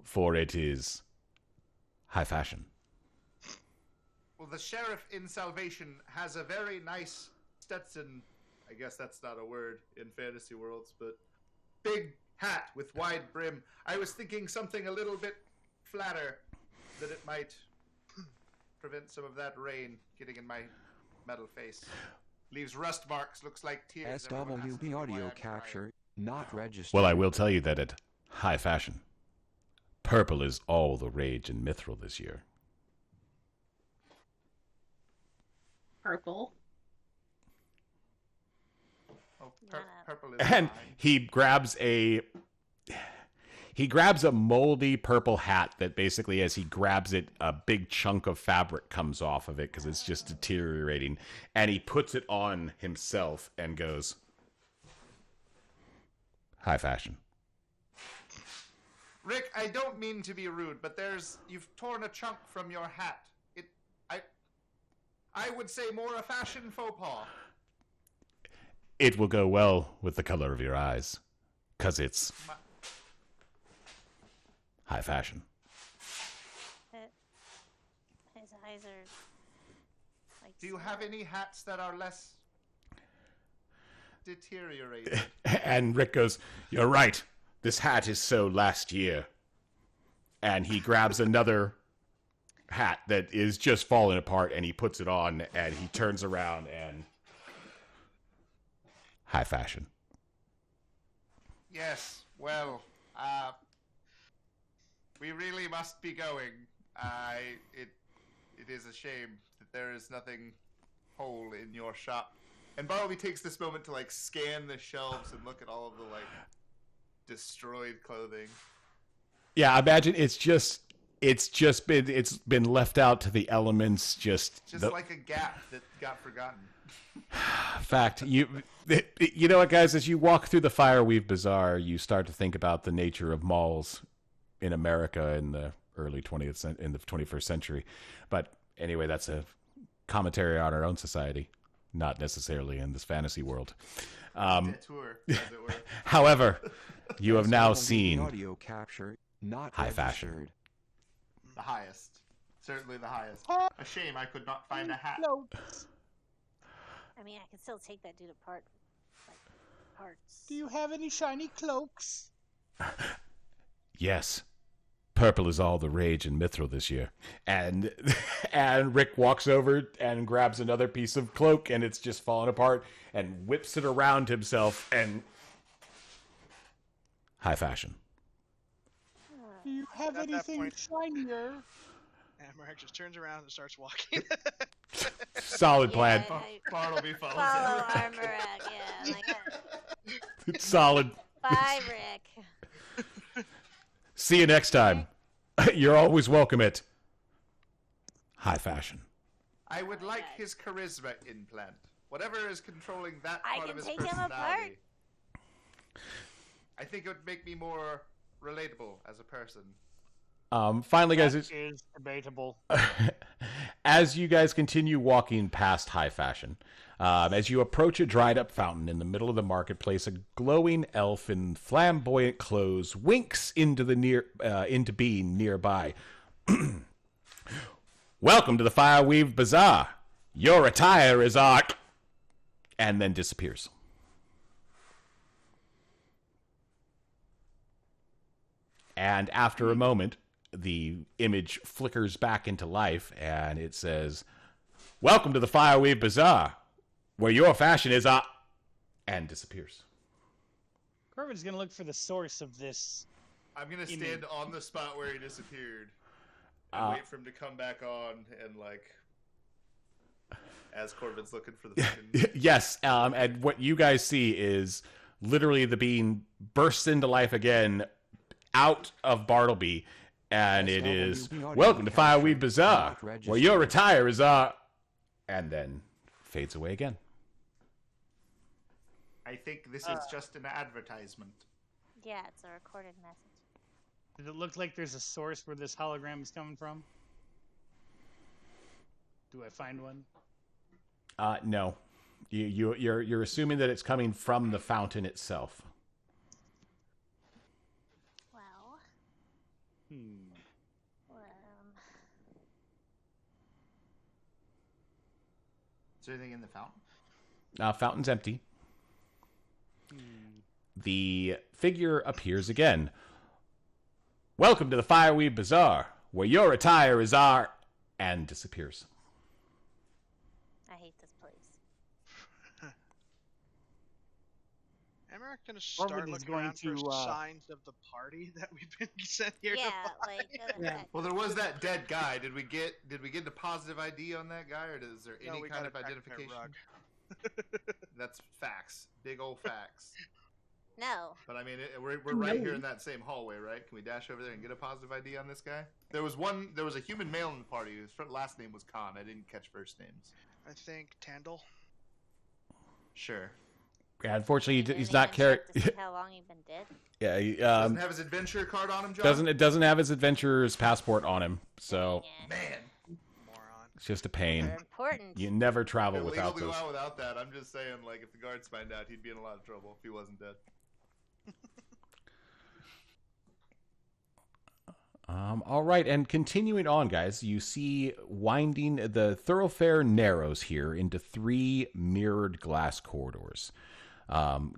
For it is high fashion. Well, the sheriff in Salvation has a very nice Stetson. I guess that's not a word in fantasy worlds, but big hat with wide brim. I was thinking something a little bit flatter, that it might prevent some of that rain getting in my metal face. Leaves rust marks, looks like tears. Everyone asks me SWB why audio I'm capture not registered. Well, I will tell you that at High Fashion, purple is all the rage in Mithril this year. Purple. crying. Oh, purple is And fine. he grabs a moldy purple hat that basically, as he grabs it, a big chunk of fabric comes off of it because it's just deteriorating. And he puts it on himself and goes, High Fashion. Rick, I don't mean to be rude, but you've torn a chunk from your hat. I would say more a fashion faux pas. It will go well with the color of your eyes, because it's high fashion. His eyes are like. Do you have any hats that are less deteriorated? And Rick goes, You're right. This hat is so last year. And he grabs another hat that is just falling apart, and he puts it on, and he turns around and high fashion. Yes, well, we really must be going. It is a shame that there is nothing whole in your shop. And Bartleby takes this moment to scan the shelves and look at all of the destroyed clothing. Yeah, I imagine it's been left out to the elements. Just like a gap that got forgotten. Fact, you know what, guys? As you walk through the Fireweave Bazaar, you start to think about the nature of malls in America in the early 21st century. But anyway, that's a commentary on our own society, not necessarily in this fantasy world. Detour, as it were. However, you have now SWB seen audio capture not high fashion. registered. The highest. Certainly the highest. A shame I could not find a hat. I mean, I can still take that dude apart, parts. Do you have any shiny cloaks? Yes. Purple is all the rage in Mithril this year. And Rick walks over and grabs another piece of cloak, and it's just falling apart, and whips it around himself, and high fashion. Do you have At that anything point- shinier? And Marek just turns around and starts walking. Solid plan. Bartleby follows Follow him. Armorak, yeah. Solid. Bye, Rick. See you next time. You're always welcome at high fashion. I would like his charisma implant. Whatever is controlling that I part can of his take him personality. apart. I think it would make me more relatable as a person. Finally, guys, That is debatable. as you guys continue walking past high fashion, as you approach a dried up fountain in the middle of the marketplace, a glowing elf in flamboyant clothes winks into being nearby. Welcome to the Fireweave Bazaar. Your attire is art, and then disappears. And after a moment, the image flickers back into life, and it says, Welcome to the Fireweave Bazaar, where your fashion is up, and disappears. Corbin's gonna look for the source of this. I'm gonna stand Image. on the spot where he disappeared and wait for him to come back on and as Corbin's looking for the fucking... Yes, and what you guys see is literally the being bursts into life again out of Bartleby, and it is, SWB audio Welcome to capture Fireweave Bazaar, not registered. where your attire is and then fades away again. I think this is just an advertisement. Yeah, it's a recorded message. Does it look like there's a source where this hologram is coming from? Do I find one? No. You're assuming that it's coming from the fountain itself. Well, Is there anything in the fountain? Fountain's empty. The figure appears again. Welcome to the Fireweed Bazaar, where your attire is our... and disappears. I hate this place. Emmerich gonna start Corbin is looking going around for to, signs of the party that we've been sent here Yeah, to find. like. Yeah. Well, there was that dead guy. Did we get a positive ID on that guy, or is there No, any we kind got of it back in identification? their rug. That's facts, big old facts. No. But I mean, we're right here in that same hallway, right? Can we dash over there and get a positive ID on this guy? There was a human male in the party. His last name was Khan. I didn't catch first names. I think Tandle. Sure. Yeah, unfortunately, Didn't he's even not carrying. check to see how long he'd been dead. Yeah, he, Doesn't have his adventure card on him, John. doesn't have his adventurer's passport on him, so Dang it. Man, Moron. it's just a pain. They're important. You never travel illegal without to go those. out without that. I'm just saying, like, if the guards find out, he'd be in a lot of trouble if he wasn't dead. All right, and continuing on, guys, you see winding the thoroughfare narrows here into 3 mirrored glass corridors.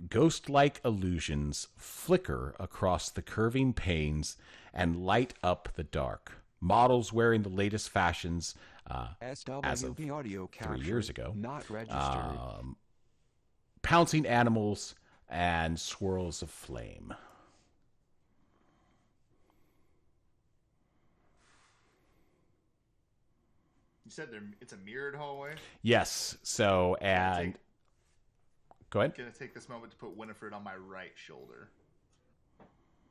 Ghost-like illusions flicker across the curving panes and light up the dark. Models wearing the latest fashions as of SWB audio 3 capture years ago. not registered. Pouncing animals and swirls of flame. You said it's a mirrored hallway. Yes, so, and... Go ahead. I'm gonna take this moment to put Winifred on my right shoulder.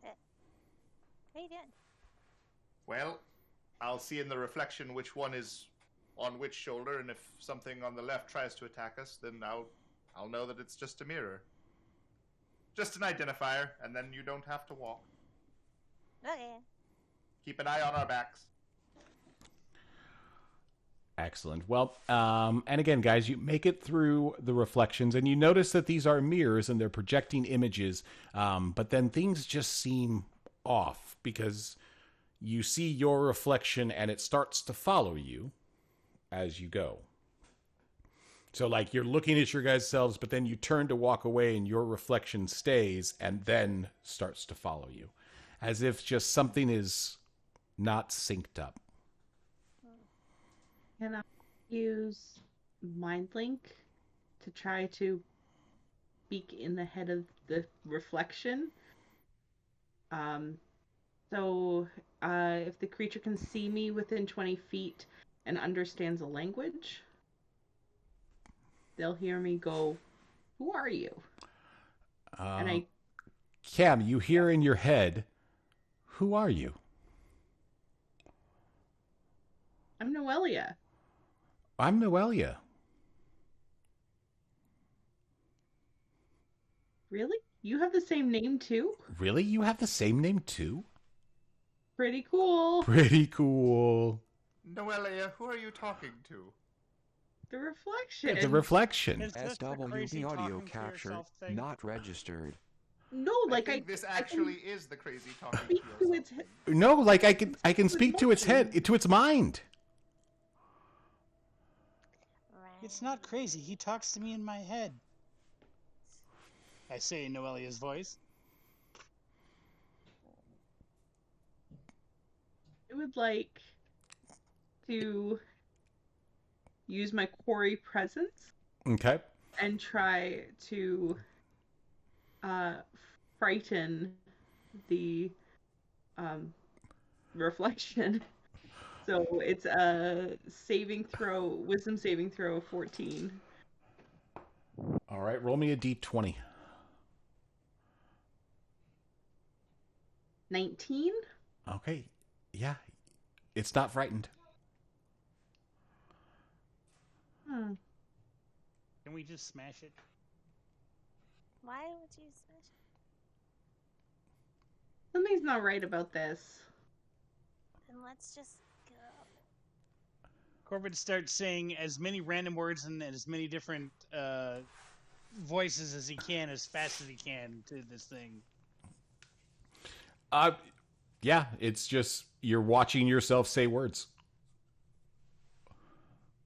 How you doing? Well, I'll see in the reflection which one is on which shoulder, and if something on the left tries to attack us, then I'll know that it's just a mirror. Just an identifier, and then you don't have to walk. Okay. Keep an eye on our backs. Excellent. Well, and again, guys, you make it through the reflections, and you notice that these are mirrors and they're projecting images, but then things just seem off because you see your reflection and it starts to follow you as you go. So, like, you're looking at your guys' selves, but then you turn to walk away and your reflection stays and then starts to follow you, as if just something is not synced up. Can I use Mind Link to try to speak in the head of the reflection? So if the creature can see me within 20 feet and understands a language, they'll hear me go, "Who are you?" And Cam, you hear in your head, "Who are you?" I'm Noelia. I'm Noelia. Really? You have the same name too? Really? You have the same name too? Pretty cool. Pretty cool. Noelia, who are you talking to? The reflection. It's a reflection. Is this the crazy SWB audio talking to capture yourself thing? not registered. No, I like think this actually is the crazy talking to speak to its yourself. No, like I can speak to its head, to its mind. Right. It's not crazy. He talks to me in my head. I say in Noelia's voice. I would like to use my quarry presence Okay. and try to frighten the reflection. So it's a wisdom saving throw of 14. All right, roll me a d20. 19? Okay. Yeah. It's not frightened. Can we just smash it? Why would you smash it? Something's not right about this. Then let's just go. Corbin starts saying as many random words and as many different voices as he can, as fast as he can, to this thing. Yeah, it's just you're watching yourself say words.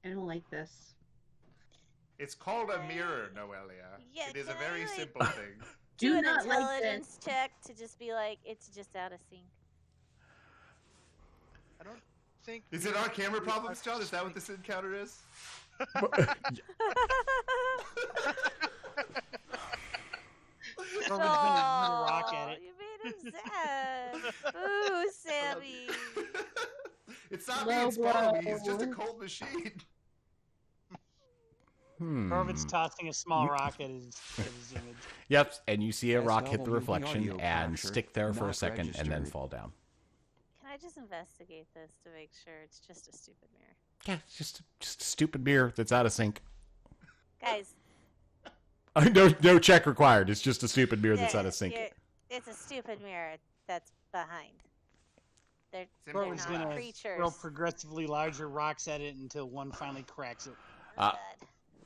I don't like this. It's called a mirror, Noelia. Yeah, it is a can I, very like- simple thing. Do an not like intelligence check to just be like, it's just out of sync. I don't think. Is it our camera problems, John? Is that what this encounter is? Corbin's gonna throw a rock at Oh, it. you made him sad. Ooh, Sammy. It's not me, Low it's Bartleby. blow. He's just a cold machine. Corbin's tossing a small rock at his image. Yep, and you see a rock hit the SWV reflection audio and capture, stick there for a not second and then registered. fall down. Can I just investigate this to make sure it's just a stupid mirror? Yeah, it's just a stupid mirror that's out of sync. Guys, No check required. It's just a stupid mirror that's out of sync. it's a stupid mirror that's behind. They're Corbin's not gonna creatures. throw progressively larger rocks at it until one finally cracks it. Oh,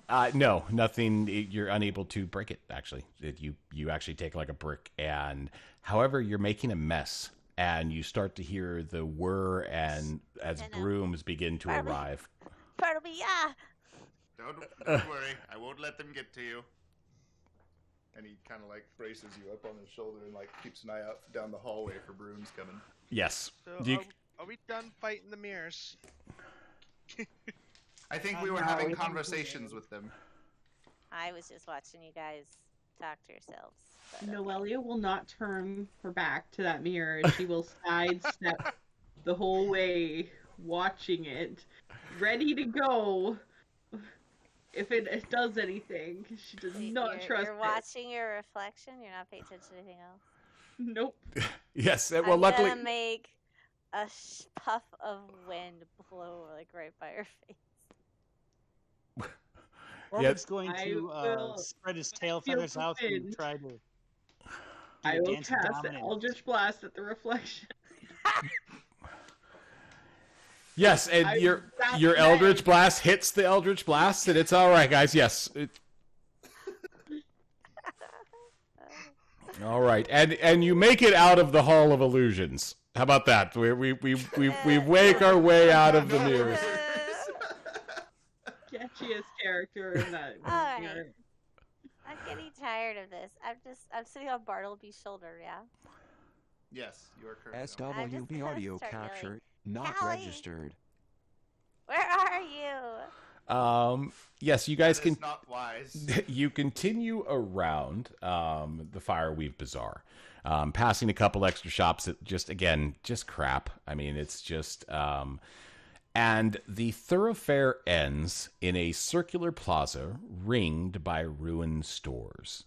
God. No, nothing. You're unable to break it. Actually, you actually take like a brick, and however, you're making a mess, and you start to hear the whir, and as I know. brooms begin to Barbie. arrive. Bartleby, yeah. Don't worry, I won't let them get to you. And he kind of like braces you up on his shoulder and like keeps an eye out down the hallway for brooms coming. Yes. So You- are we done fighting the mirrors? I think we were No, having we don't do conversations that. with them. I was just watching you guys talk to yourselves. But, Noelia will not turn her back to that mirror. And she will sidestep the whole way, watching it, ready to go if it does anything. She does Wait, not trust You're it. watching your reflection. You're not paying attention to anything else. Nope. Yes. Well, I'm luckily, gonna make a puff of wind blow like right by your face. Corbin's going I to will spread his tail feel feathers out and wind. try to. I will dance of cast an dominance. Eldritch Blast at the reflection. yes, and I- your that's Eldritch right. Blast hits the Eldritch Blast, and it's all right, guys. Yes. All right, and you make it out of the Hall of Illusions. How about that? We wake our way out of the mirrors. Sketchiest character in that Alright. mirror. I'm getting tired of this. I'm sitting on Bartleby's shoulder, yeah? Yes, you are correct. Noel. I'm just SWV gonna audio start yelling, capture, not "Callie!" registered. Where are you? Yes, you guys That can. is not wise. You continue around the Fireweave Bazaar, passing a couple extra shops that just crap. I mean, it's just. And the thoroughfare ends in a circular plaza ringed by ruined stores.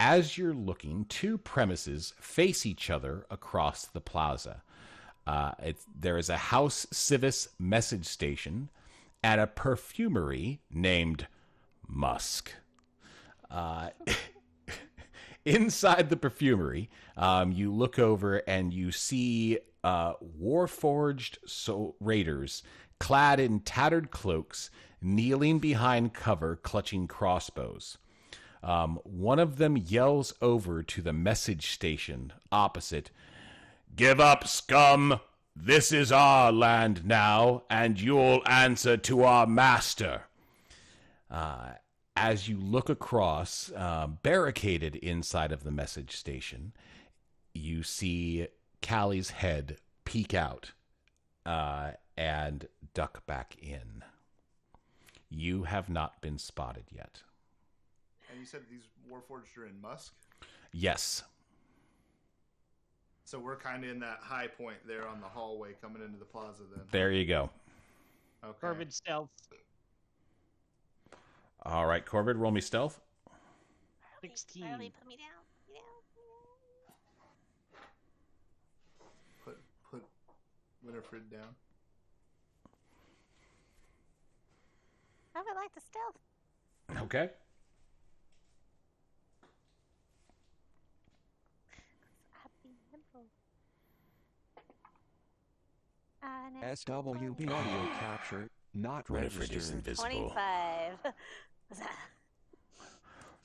As you're looking, two premises face each other across the plaza. There is a House Civis message station and a perfumery named Musk. Inside the perfumery, you look over and you see warforged raiders clad in tattered cloaks, kneeling behind cover, clutching crossbows. One of them yells over to the message station opposite, "Give up, scum! This is our land now, and you'll answer to our master." As you look across, barricaded inside of the message station, you see Callie's head peek out and duck back in. You have not been spotted yet. And you said these Warforged are in Musk? Yes. So we're kind of in that high point there on the hallway coming into the plaza then. There you go. Okay. Corbin stealth. All right, Corbett, roll me stealth. 16. Bartleby, put me down. Put me down. Put Winifred down. How would I like to stealth? Okay. I'll be nimble. And it's SWB audio capture not Winifred is registered. invisible. 25.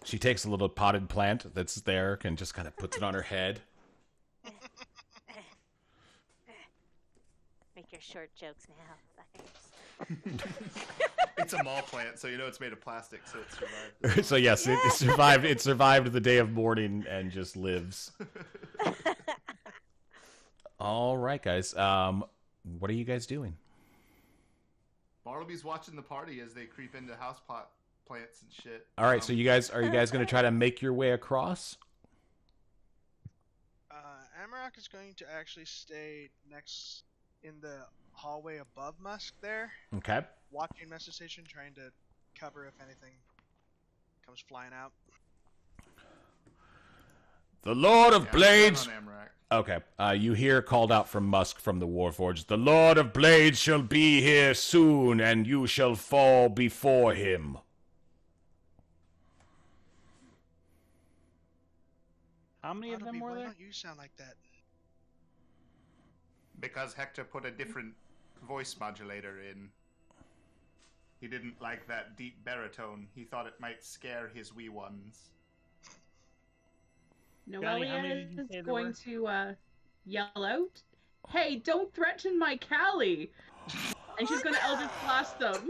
She takes a little potted plant that's there and just kind of puts it on her head. Make your short jokes now, fuckers. It's a mall plant, so you know it's made of plastic, so it survived. So yes, it survived. It survived the day of mourning and just lives. All right, guys. What are you guys doing? Bartleby's watching the party as they creep into houseplant plants and shit. All right, so are you guys going to try to make your way across? Amarok is going to actually stay next in the hallway above Musk there, Okay. watching Message Station, trying to cover if anything comes flying out. The Lord of Yeah, Blades. on Amarak. Okay. You hear called out from Musk from the Warforged. The Lord of Blades shall be here soon, and you shall fall before him. How many of them Bartleby, were why there? don't you sound like that? Because Hector put a different voice modulator in. He didn't like that deep baritone. He thought it might scare his wee ones. Johnny, how many Noelia did you say is there going were? to yell out, "Hey, don't threaten my Callie!" And she's going to Eldritch Blast them.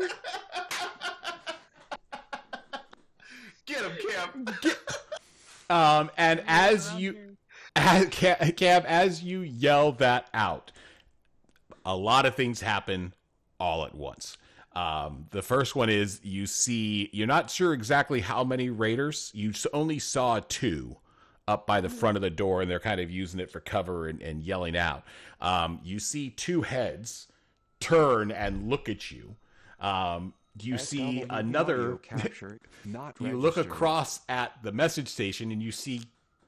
Get him, Cam! And as you, Cam, as you yell that out, a lot of things happen all at once. The first one is you're not sure exactly how many raiders. You only saw 2 up by the front of the door, and they're kind of using it for cover and yelling out. You see 2 heads turn and look at you. You see SWB another. audio capture not You look registered. across at the message station, and you see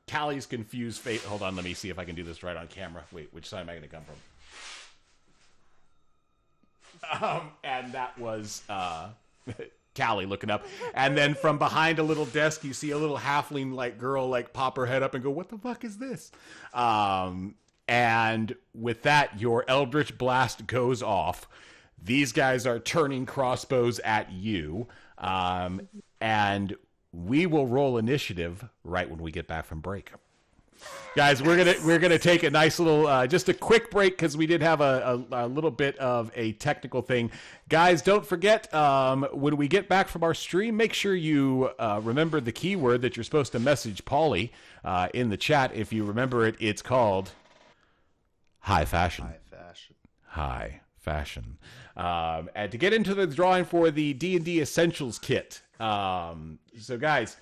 Callie's confused face. Hold on, let me see if I can do this right on camera. Wait, which side am I going to come from? And that was Callie looking up. And then from behind a little desk, you see a little halfling like girl like pop her head up and go, "What the fuck is this?" And with that, your Eldritch Blast goes off. These guys are turning crossbows at you. And we will roll initiative right when we get back from break. Guys, we're gonna take a nice little just a quick break because we did have a little bit of a technical thing. Guys, don't forget when we get back from our stream, make sure you remember the keyword that you're supposed to message Paulie in the chat. If you remember it, it's called high fashion. High fashion. High fashion. And to get into the drawing for the D&D Essentials kit. So guys,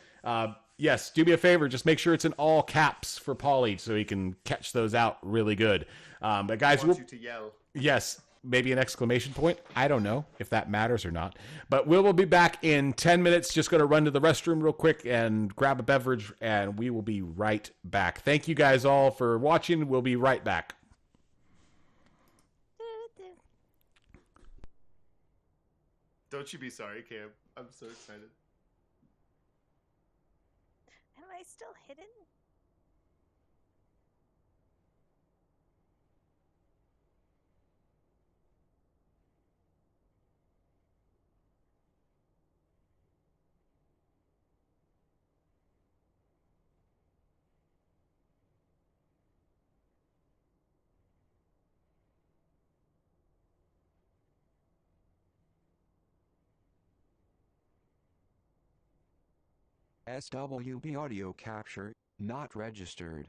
yes, do me a favor. Just make sure it's in all caps for Paulie so he can catch those out really good. But guys, I want you to yell. yes, maybe an exclamation point. I don't know if that matters or not. But we'll be back in 10 minutes. Just going to run to the restroom real quick and grab a beverage, and we will be right back. Thank you guys all for watching. We'll be right back. Don't you be sorry, Cam. I'm so excited. Am I still hidden? SWB audio capture not registered.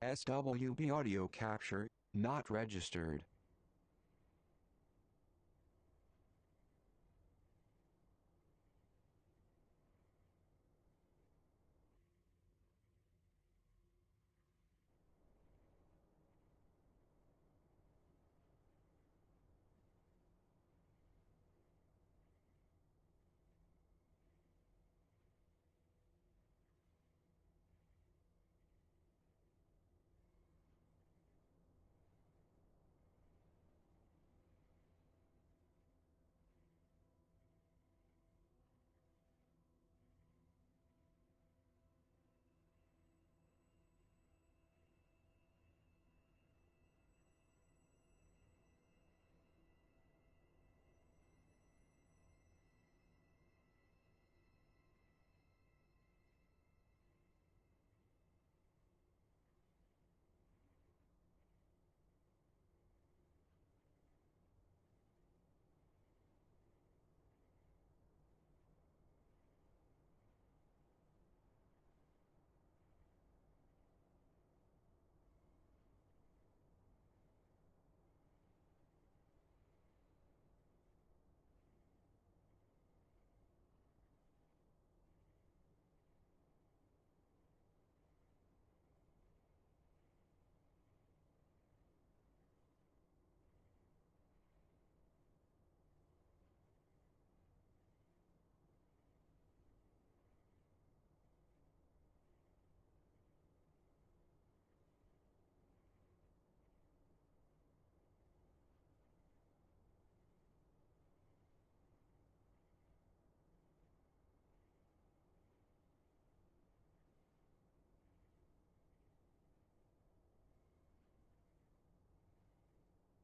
SWB audio capture, not registered.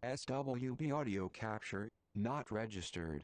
SWB audio capture, not registered.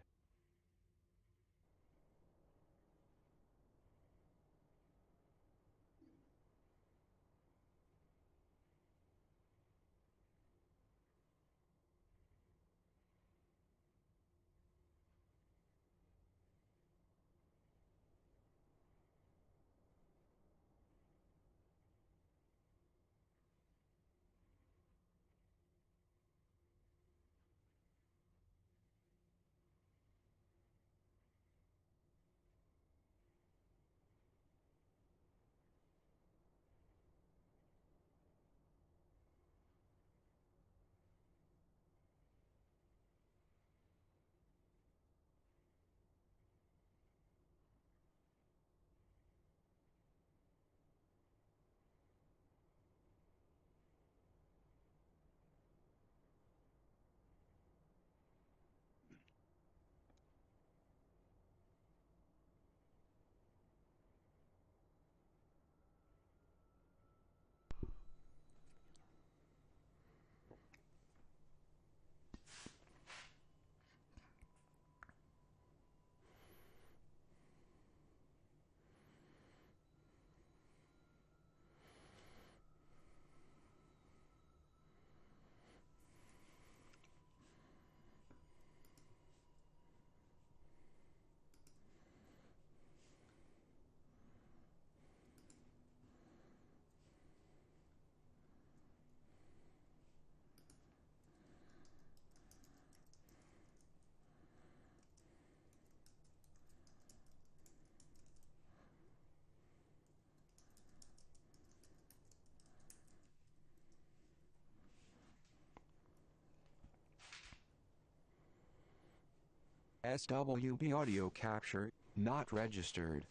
SWB audio capture, not registered.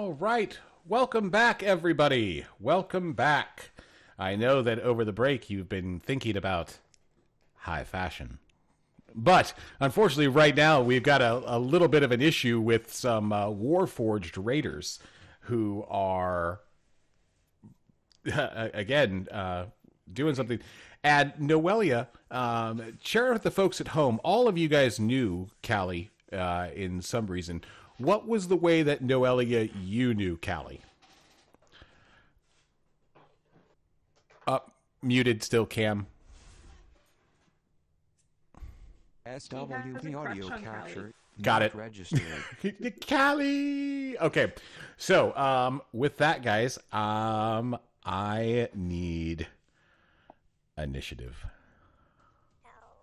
All right. Welcome back, everybody. Welcome back. I know that over the break you've been thinking about high fashion. But, unfortunately, right now we've got a little bit of an issue with some Warforged raiders who are, again, doing something. And Noelia, share with the folks at home, all of you guys knew Callie in some reason. What was the way that Noelia, you knew Callie? Muted still, Cam. SWV audio capture. Got it. Registered. Callie. Okay, so with that, guys, I need initiative.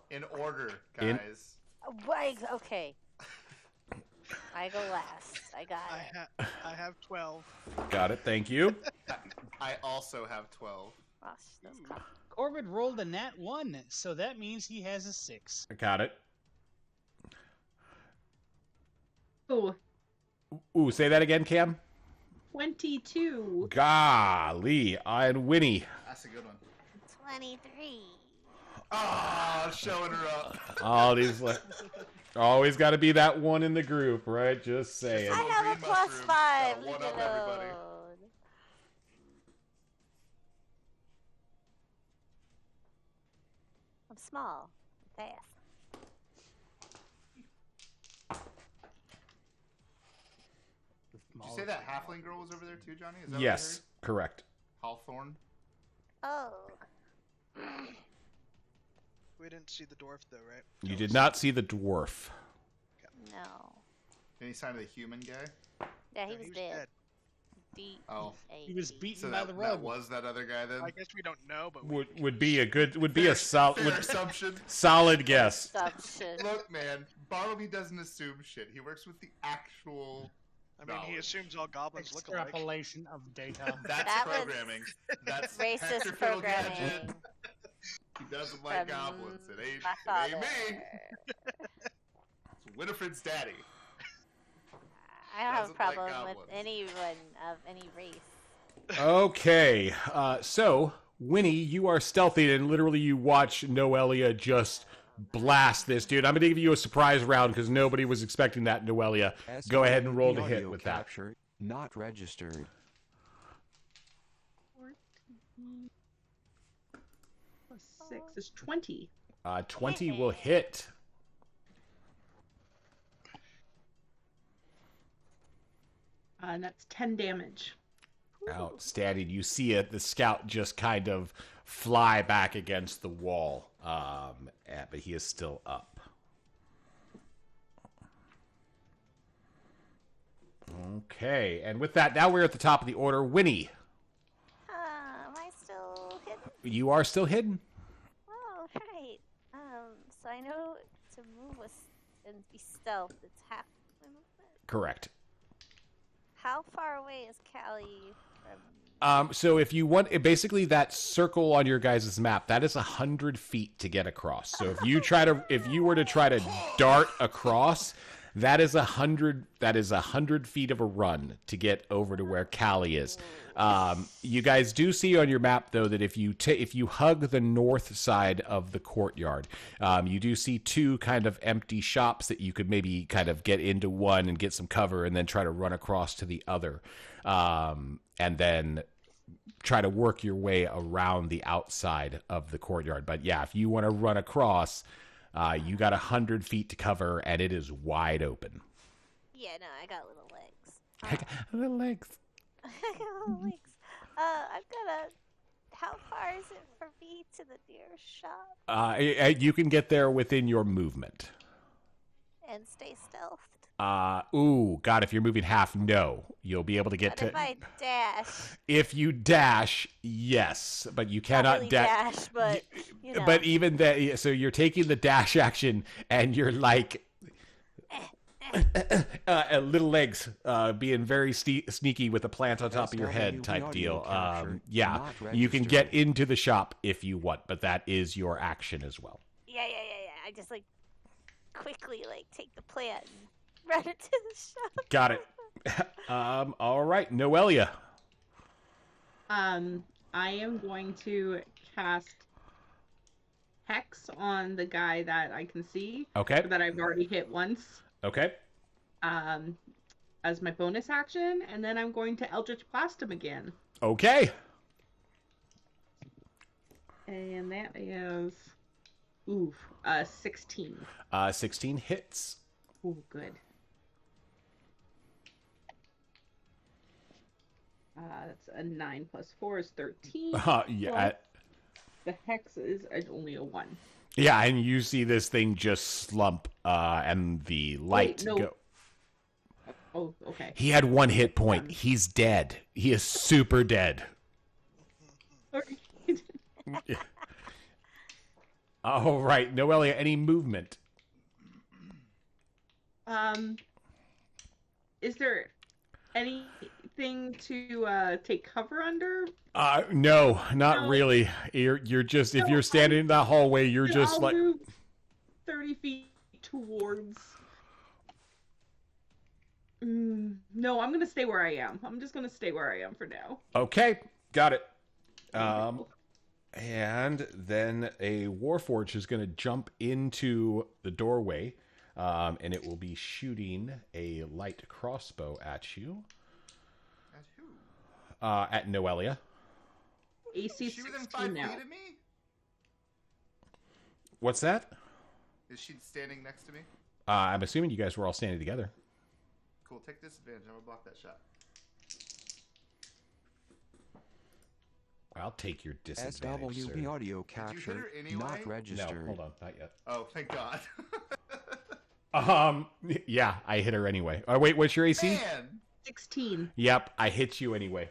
In order, guys. Right, okay. I go last. I got it. I have 12. Got it. Thank you. I also have 12. Gosh, that's tough. Corbett rolled a nat 1, so that means he has a 6. Got it. Oh, Ooh, say that again, Cam. 22. Golly, and Winnie. That's a good one. 23. Ah, showing her up. All these, always got to be that one in the group, right? Just saying. I have a green plus mushroom. 5. Gotta Leave one it up everybody. alone. I'm small. I'm fast. Did you say that halfling girl was over there too, Johnny? Is that Yes, correct. what I heard? Hawthorne? Oh. We didn't see the dwarf though, right? You did not see the dwarf. No. Any sign of the human guy? Yeah, he No, was dead. Oh. He was beaten So by that, the that rug. was that other guy then? I guess we don't know, but Would be a good a Fair solid assumption. solid guess. Assumption. Look, man, Bartleby doesn't assume shit. He works with the actual. I mean, he knowledge. assumes all goblins look alike. Extrapolation of data. That's That was programming. That's Racist Hector programming. Fiddlegadget. He doesn't like From goblins. It ain't, my it ain't father. me. It's Winifred's daddy. I don't have a Doesn't like problem with goblins. anyone of any race. Okay, so Winnie, you are stealthy, and literally you watch Noelia just blast this dude. I'm going to give you a surprise round because nobody was expecting that, Noelia. Go ahead and roll to hit with that. capture. Not registered. 14 plus 6 is 20. 20 will hit. And that's 10 damage. Outstanding. You see it, the scout just kind of fly back against the wall, but he is still up. Okay, and with that, now we're at the top of the order. Winnie, Am I still hidden? you are still hidden. Oh, right. So I know to move with and be stealth, it's half my movement. Correct. How far away is Callie from? So if you want, basically that circle on your guys' map, that is 100 feet to get across. So if you were to try to dart across, that is 100 feet of a run to get over to where Callie is. You guys do see on your map though that if you hug the north side of the courtyard, you do see two kind of empty shops that you could maybe kind of get into one and get some cover and then try to run across to the other. And then try to work your way around the outside of the courtyard. But yeah, if you want to run across, you got 100 feet to cover, and it is wide open. Yeah, no, I got little legs. Little legs. I got little legs. I've got a. How far is it from me to the nearest shop? You can get there within your movement. And stay stealthed. God, if you're moving half, no. You'll be able to get What to... if I dash? If you dash, yes, but you cannot Not really dash. dash, but you know. But even that, so you're taking the dash action, and you're like... little legs, being very sneaky with a plant on top of your head type deal. Yeah, you can get into the shop if you want, but that is your action as well. Yeah. I just quickly take the plant and run into the shop. Got it. All right, Noelia. I am going to cast Hex on the guy that I can see. Okay. That I've already hit once. Okay. As my bonus action, and then I'm going to Eldritch Blast him again. Okay. And that is 16. 16 hits. Ooh, good. That's a 9 plus 4 is 13. Yeah. The hex is only a 1. Yeah, and you see this thing just slump, and the light go. Oh, okay. He had 1 hit point. He's dead. He is super dead. All right, Noelia, any movement? Is there anything to take cover under? No, not No. really. You're just if No, you're standing in that hallway, you're just I'll like move 30 feet towards. No, I'm gonna stay where I am. I'm just gonna stay where I am for now. okay, got it. And then a Warforged is going to jump into the doorway, and it will be shooting a light crossbow at you. At who? At Noelia. AC Is she within 16 5 now. feet of me? What's that? Is she standing next to me? I'm assuming you guys were all standing together. Cool, take disadvantage. I'm gonna block that shot. I'll take your disadvantage, SWB sir. audio Did you hit capture her anyway? not No, registered. hold on, not yet. Oh, thank God. Yeah, I hit her anyway. Wait, what's your AC? Man! 16. Yep, I hit you anyway.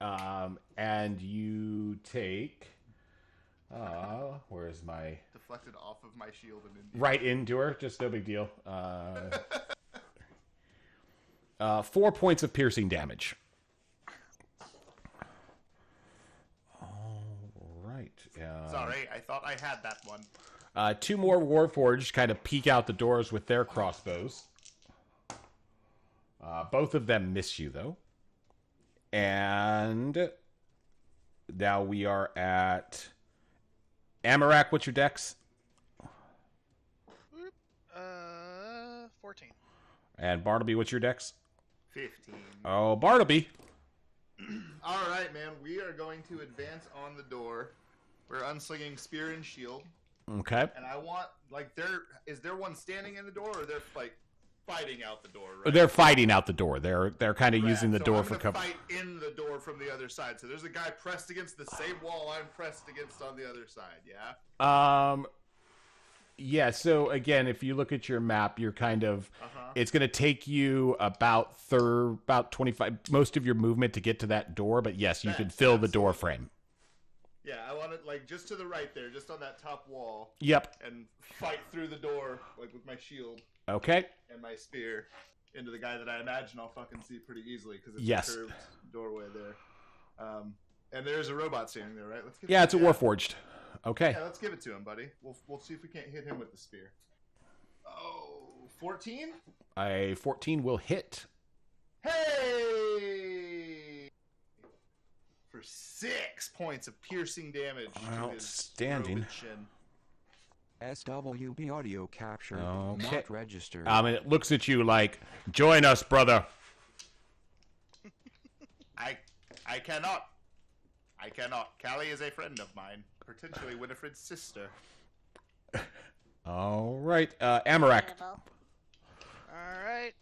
And you take. Where's my. Deflected off of my shield and into Right into her, just no big deal. 4 points of piercing damage. All right. Sorry, I thought I had that one. 2 more Warforged kind of peek out the doors with their crossbows. Both of them miss you, though. And now we are at Amarak. What's your dex? 14. And Bartleby, what's your dex? 15. Oh, Bartleby. All right, man. We are going to advance on the door. We're unslinging spear and shield, Okay. and I want is there one standing in the door, or they're fighting out the door? Right? They're fighting out the door. They're kind of Rad. using the So door I'm for gonna cover. fight in the door from the other side. So there's a guy pressed against the same wall I'm pressed against on the other side. Yeah. Yeah, so again, if you look at your map, you're kind of it's going to take you about 25 most of your movement to get to that door, but yes, you can fill the door frame. Yeah, I want it just to the right there, just on that top wall, Yep. and fight through the door with my shield Okay. and my spear into the guy that I imagine I'll fucking see pretty easily because it's Yes. a curved doorway there. And there's a robot standing there, right? Let's give Yeah, it's a Warforged. Okay. Yeah, let's give it to him, buddy. We'll see if we can't hit him with the spear. Oh, 14? A 14 will hit. Hey! For 6 points of piercing damage. to his Outstanding. throat and chin. SWB audio capture Okay. not registered. And it looks at you like, "Join us, brother." I cannot. I cannot. Callie is a friend of mine, potentially Winifred's sister. All right. Amarak. Incredible. Alright,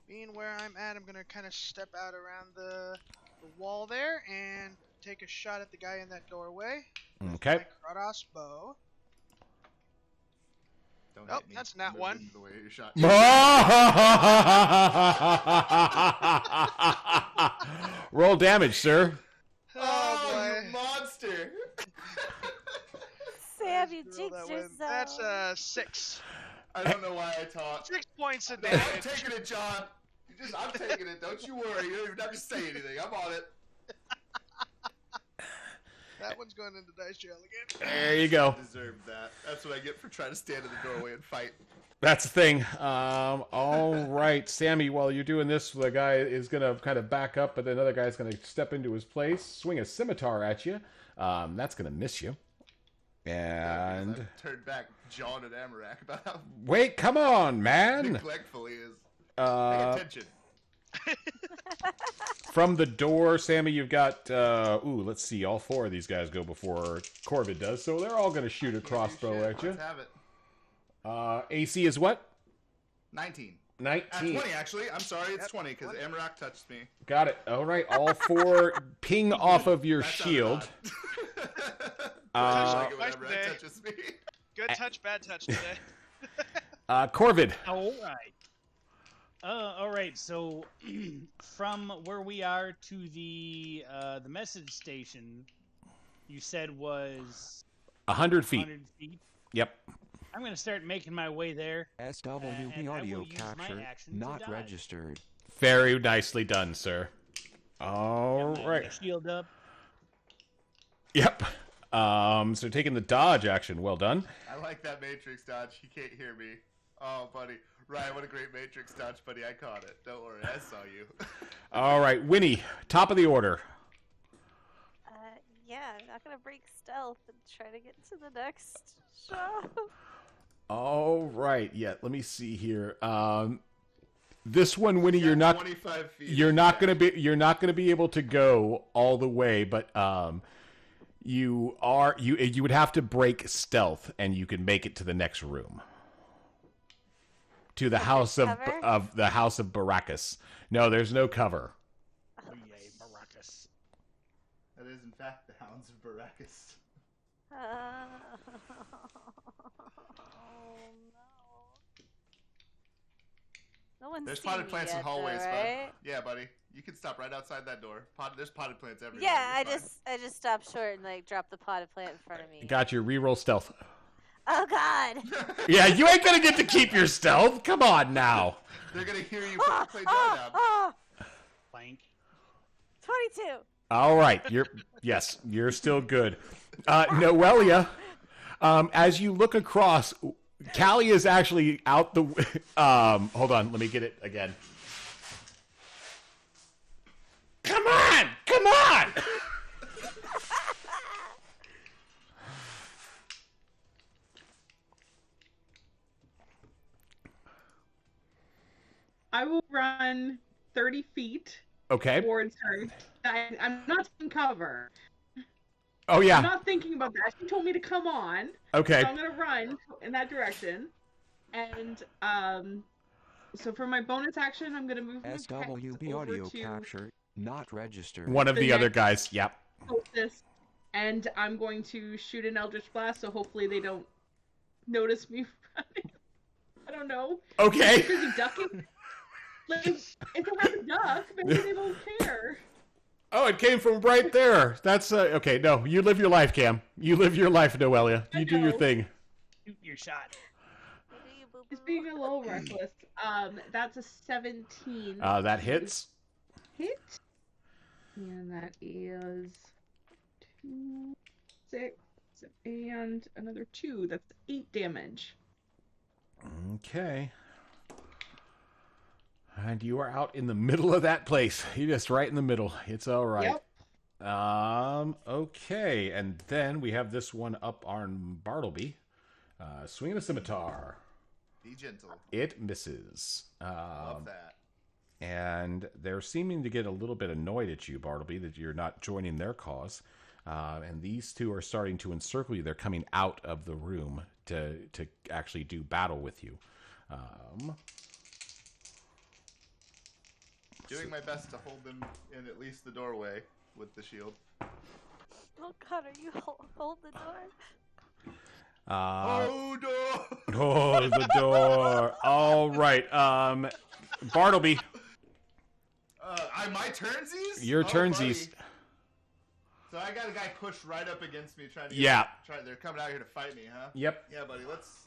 being where I'm at, I'm gonna kind of step out around the wall there and take a shot at the guy in that doorway. Okay. My crossbow. Don't Nope, hit me. that's not I'm one. moving The way you shot. Roll damage, sir. Oh, boy. you monster! Sam, you Roll jinxed that one. yourself. That's 6. I don't know why I talked. 6 points of No, I'm damage. taking it, John. I'm taking it. Don't you worry. You don't even have to say anything. I'm on it. That one's going into dice jail again. There you go. Deserved that. That's what I get for trying to stand in the doorway and fight. That's the thing. All right, Sammy, while you're doing this, the guy is going to kind of back up, but another guy's going to step into his place, swing a scimitar at you. That's going to miss you. And... I turned back John and Amarak about how Wait, come on, man! neglectful he is. Pay attention. From the door, Sammy, you've got... let's see. All 4 of these guys go before Corvid does, so they're all going to shoot a crossbow at you. Let's have it. AC is what? 19. 19. 20, actually. I'm sorry, it's 20, because Amarak touched me. Got it. All right, all 4 ping off of your shield. I like it when Amarak touches me. Good touch, bad touch today. Corvid. All right. So, from where we are to the message station, you said was 100 feet. 100 feet. Yep. I'm going to start making my way there. SWB and I audio will use my capture action to not dodge. registered. Very nicely done, sir. All Got my right. Shield up. Yep. So taking the dodge action. Well done. I like that Matrix dodge. He can't hear me. Oh, buddy. Ryan, what a great Matrix dodge, buddy. I caught it. Don't worry. I saw you. All right, Winnie, top of the order. Yeah, I'm not gonna break stealth and try to get to the next shop. All right. Yeah, let me see here. This one, Winnie, you're not 25 feet. you're not going to be able to go all the way, but you would have to break stealth and you can make it to the next room. To the house of the house of Baracus. No, there's no cover. Oh, yay, Baracus. That is, in fact, the Hounds of Baracus. Oh no. No one's There's seen potted me plants yet, in hallways, though, bud. right? Yeah, buddy. You can stop right outside that door. There's potted plants everywhere. Yeah, You're fine. I just stopped short and like dropped the potted plant in front of me. Got your reroll stealth. Oh God! Yeah, you ain't going to get to keep your stealth. Come on now. They're gonna hear you put the plate down. Blank. 22. All right, you're still good. Noelia, as you look across, Callie is actually out the. Hold on, let me get it again. Come on! I will run 30 feet Okay. towards her. I'm not taking cover. Oh I'm yeah. not thinking about that. She told me to come on. Okay. So I'm gonna run in that direction. And so for my bonus action, I'm gonna move my text SWB over audio to capture not registered. One of The the other next- guys. Yep. closest, and I'm going to shoot an Eldritch Blast. So hopefully they don't notice me running. I don't know. Okay. Is he ducking? Like, if it has a duck, maybe they won't care. Oh, it came from right there. That's okay. No, you live your life, Cam. You live your life, Noelia. You do your know. thing. Shoot your shot. Just being a little reckless. That's a 17. That hits. Hit. And that is 2, 6, and another 2. That's 8 damage. Okay. And you are out in the middle of that place. You're just right in the middle. It's all right. Yep. Okay. And then we have this one up on Bartleby. Swinging a scimitar. Be gentle. It misses. Love that. And they're seeming to get a little bit annoyed at you, Bartleby, that you're not joining their cause. And these two are starting to encircle you. They're coming out of the room to actually do battle with you. Doing my best to hold them in at least the doorway with the shield. Oh God, are you hold the door? Oh, door! Oh, the door. All right. Bartleby, My turnsies? your turnsies. Buddy. So I got a guy pushed right up against me trying to Yeah. They're coming out here to fight me, huh? Yep. Yeah, buddy, let's...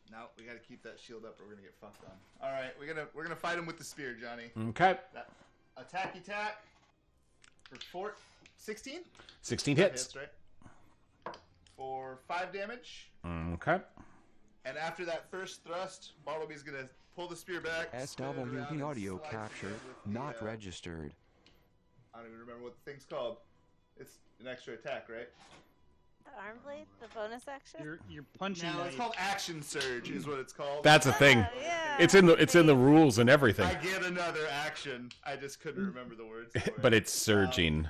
No, we gotta keep that shield up or we're gonna get fucked on. Alright, we're gonna fight him with the spear, Johnny. Okay. Attacky tack for 16? 16 That hits. right? For 5 damage. Okay. And after that first thrust, Bartleby's going to pull the spear back. spin it around, SWB and audio slice capture it with not the, registered. I don't even remember what the thing's called. It's an extra attack, right? The arm blade, the bonus action. You're punching. No, it's called Action Surge, is what it's called. That's a thing. Oh, yeah. It's in the rules and everything. I get another action. I just couldn't remember the words. For it. But it's surging.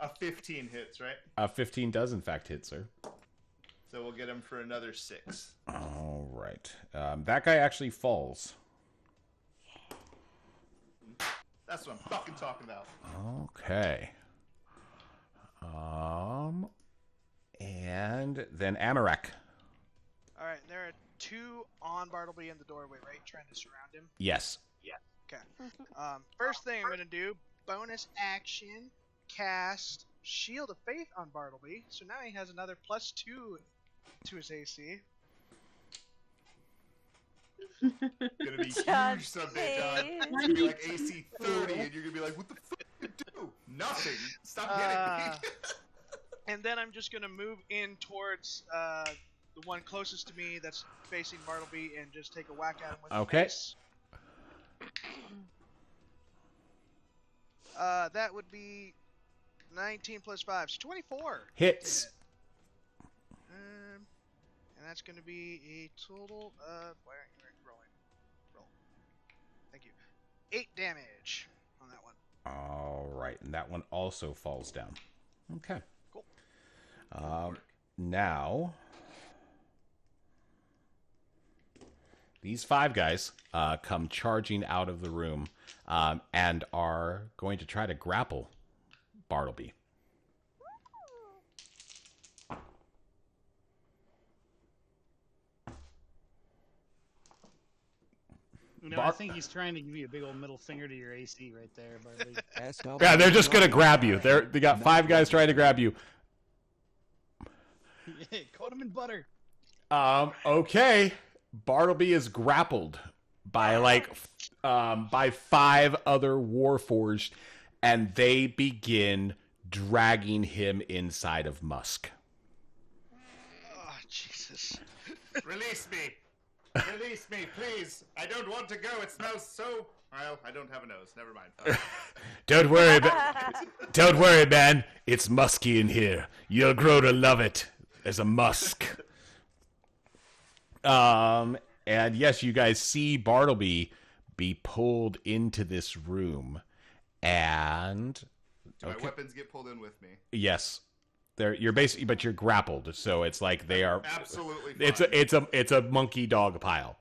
A 15 hits, right? 15 does in fact hit, sir. So we'll get him for another 6. All right. That guy actually falls. That's what I'm fucking talking about. Okay. And then Amarak. All right, there are 2 on Bartleby in the doorway, right? Trying to surround him. Yes. Okay. First thing I'm gonna do, bonus action, cast Shield of Faith on Bartleby. So now he has another +2 to his AC. Gonna be John, huge someday, John. please. It's gonna be like AC 30, and you're gonna be like, "What the fuck did you do? Nothing. Stop hitting me." And then I'm just gonna move in towards the one closest to me that's facing Bartleby and just take a whack at him with Okay. the mace. That would be 19 plus 5, so 24. Hits. And that's going to be a total of... Why aren't you rolling? Roll. Thank you. 8 damage on that one. All right. And that one also falls down. Okay. Cool. Now, these 5 guys come charging out of the room and are going to try to grapple Bartleby. I think he's trying to give you a big old middle finger to your AC right there, Bartleby. SWB Yeah, they're just going to grab you. audio They got 5 guys trying to grab you. Coat him in butter. Okay. Bartleby is grappled by by 5 other Warforged, and they begin dragging him inside of Musk. Oh, Jesus. Release me. Release me, please. I don't want to go. It smells so... Well, I don't have a nose. Never mind. Don't worry, man. It's musky in here. You'll grow to love it as a musk. And yes, you guys see Bartleby be pulled into this room, and Do my weapons get pulled in with me? yes, you're basically, but you're grappled, so it's like they are Absolutely fine. It's a monkey dog pile.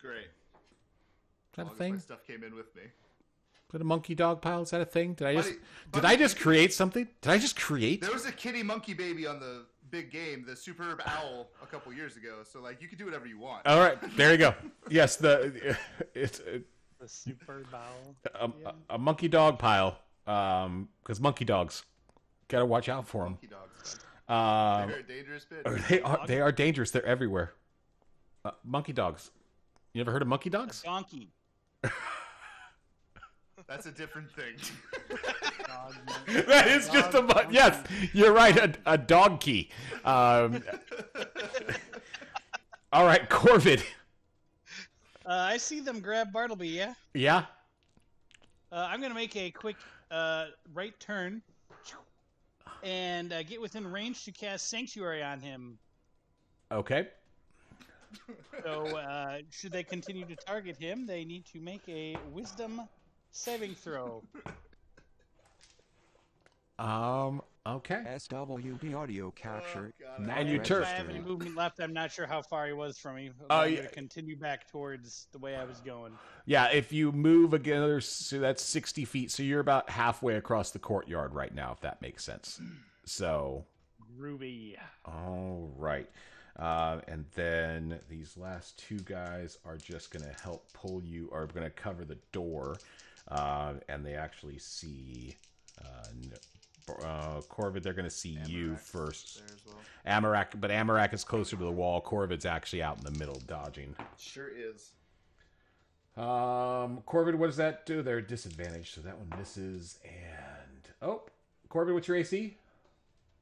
Great. Is that a As long as thing? my stuff came in with me. Is it a monkey dog pile? Is that a thing? Did I Buddy, just create something? Did I just create? There was a kitty monkey baby on the big game, the Superb Owl, a couple years ago. So, like, you can do whatever you want. All right, there you go. Yes, it's The super bowel. a monkey dog pile. Because monkey dogs, gotta watch out for them. Monkey dogs. They're a dangerous bitch. They are dangerous. They're everywhere. Monkey dogs. You ever heard of monkey dogs? Donkey. That's a different thing. Dog. That is just a yes. You're right. A dog key. All right, Corvid. I see them grab Bartleby, yeah? Yeah. I'm going to make a quick right turn and get within range to cast Sanctuary on him. Okay. So, should they continue to target him, they need to make a Wisdom saving throw. Okay. SWB audio capture God, not And you If turn- I have any registered. movement left, I'm not sure how far he was from me. Oh, I'm yeah. going to continue back towards the way I was going. Yeah. If you move again, so that's 60 feet. So you're about halfway across the courtyard right now, if that makes sense. So. Groovy. All right. And then these last 2 guys are just going to help pull you, or going to cover the door. And they actually see Corvid. They're going to see you Amarak's first. there as well. Amarak, but Amarak is closer to the wall. Corvid's actually out in the middle, dodging. Sure is. Corbin, what does that do? They're disadvantaged, so that one misses. And Corbin, what's your AC?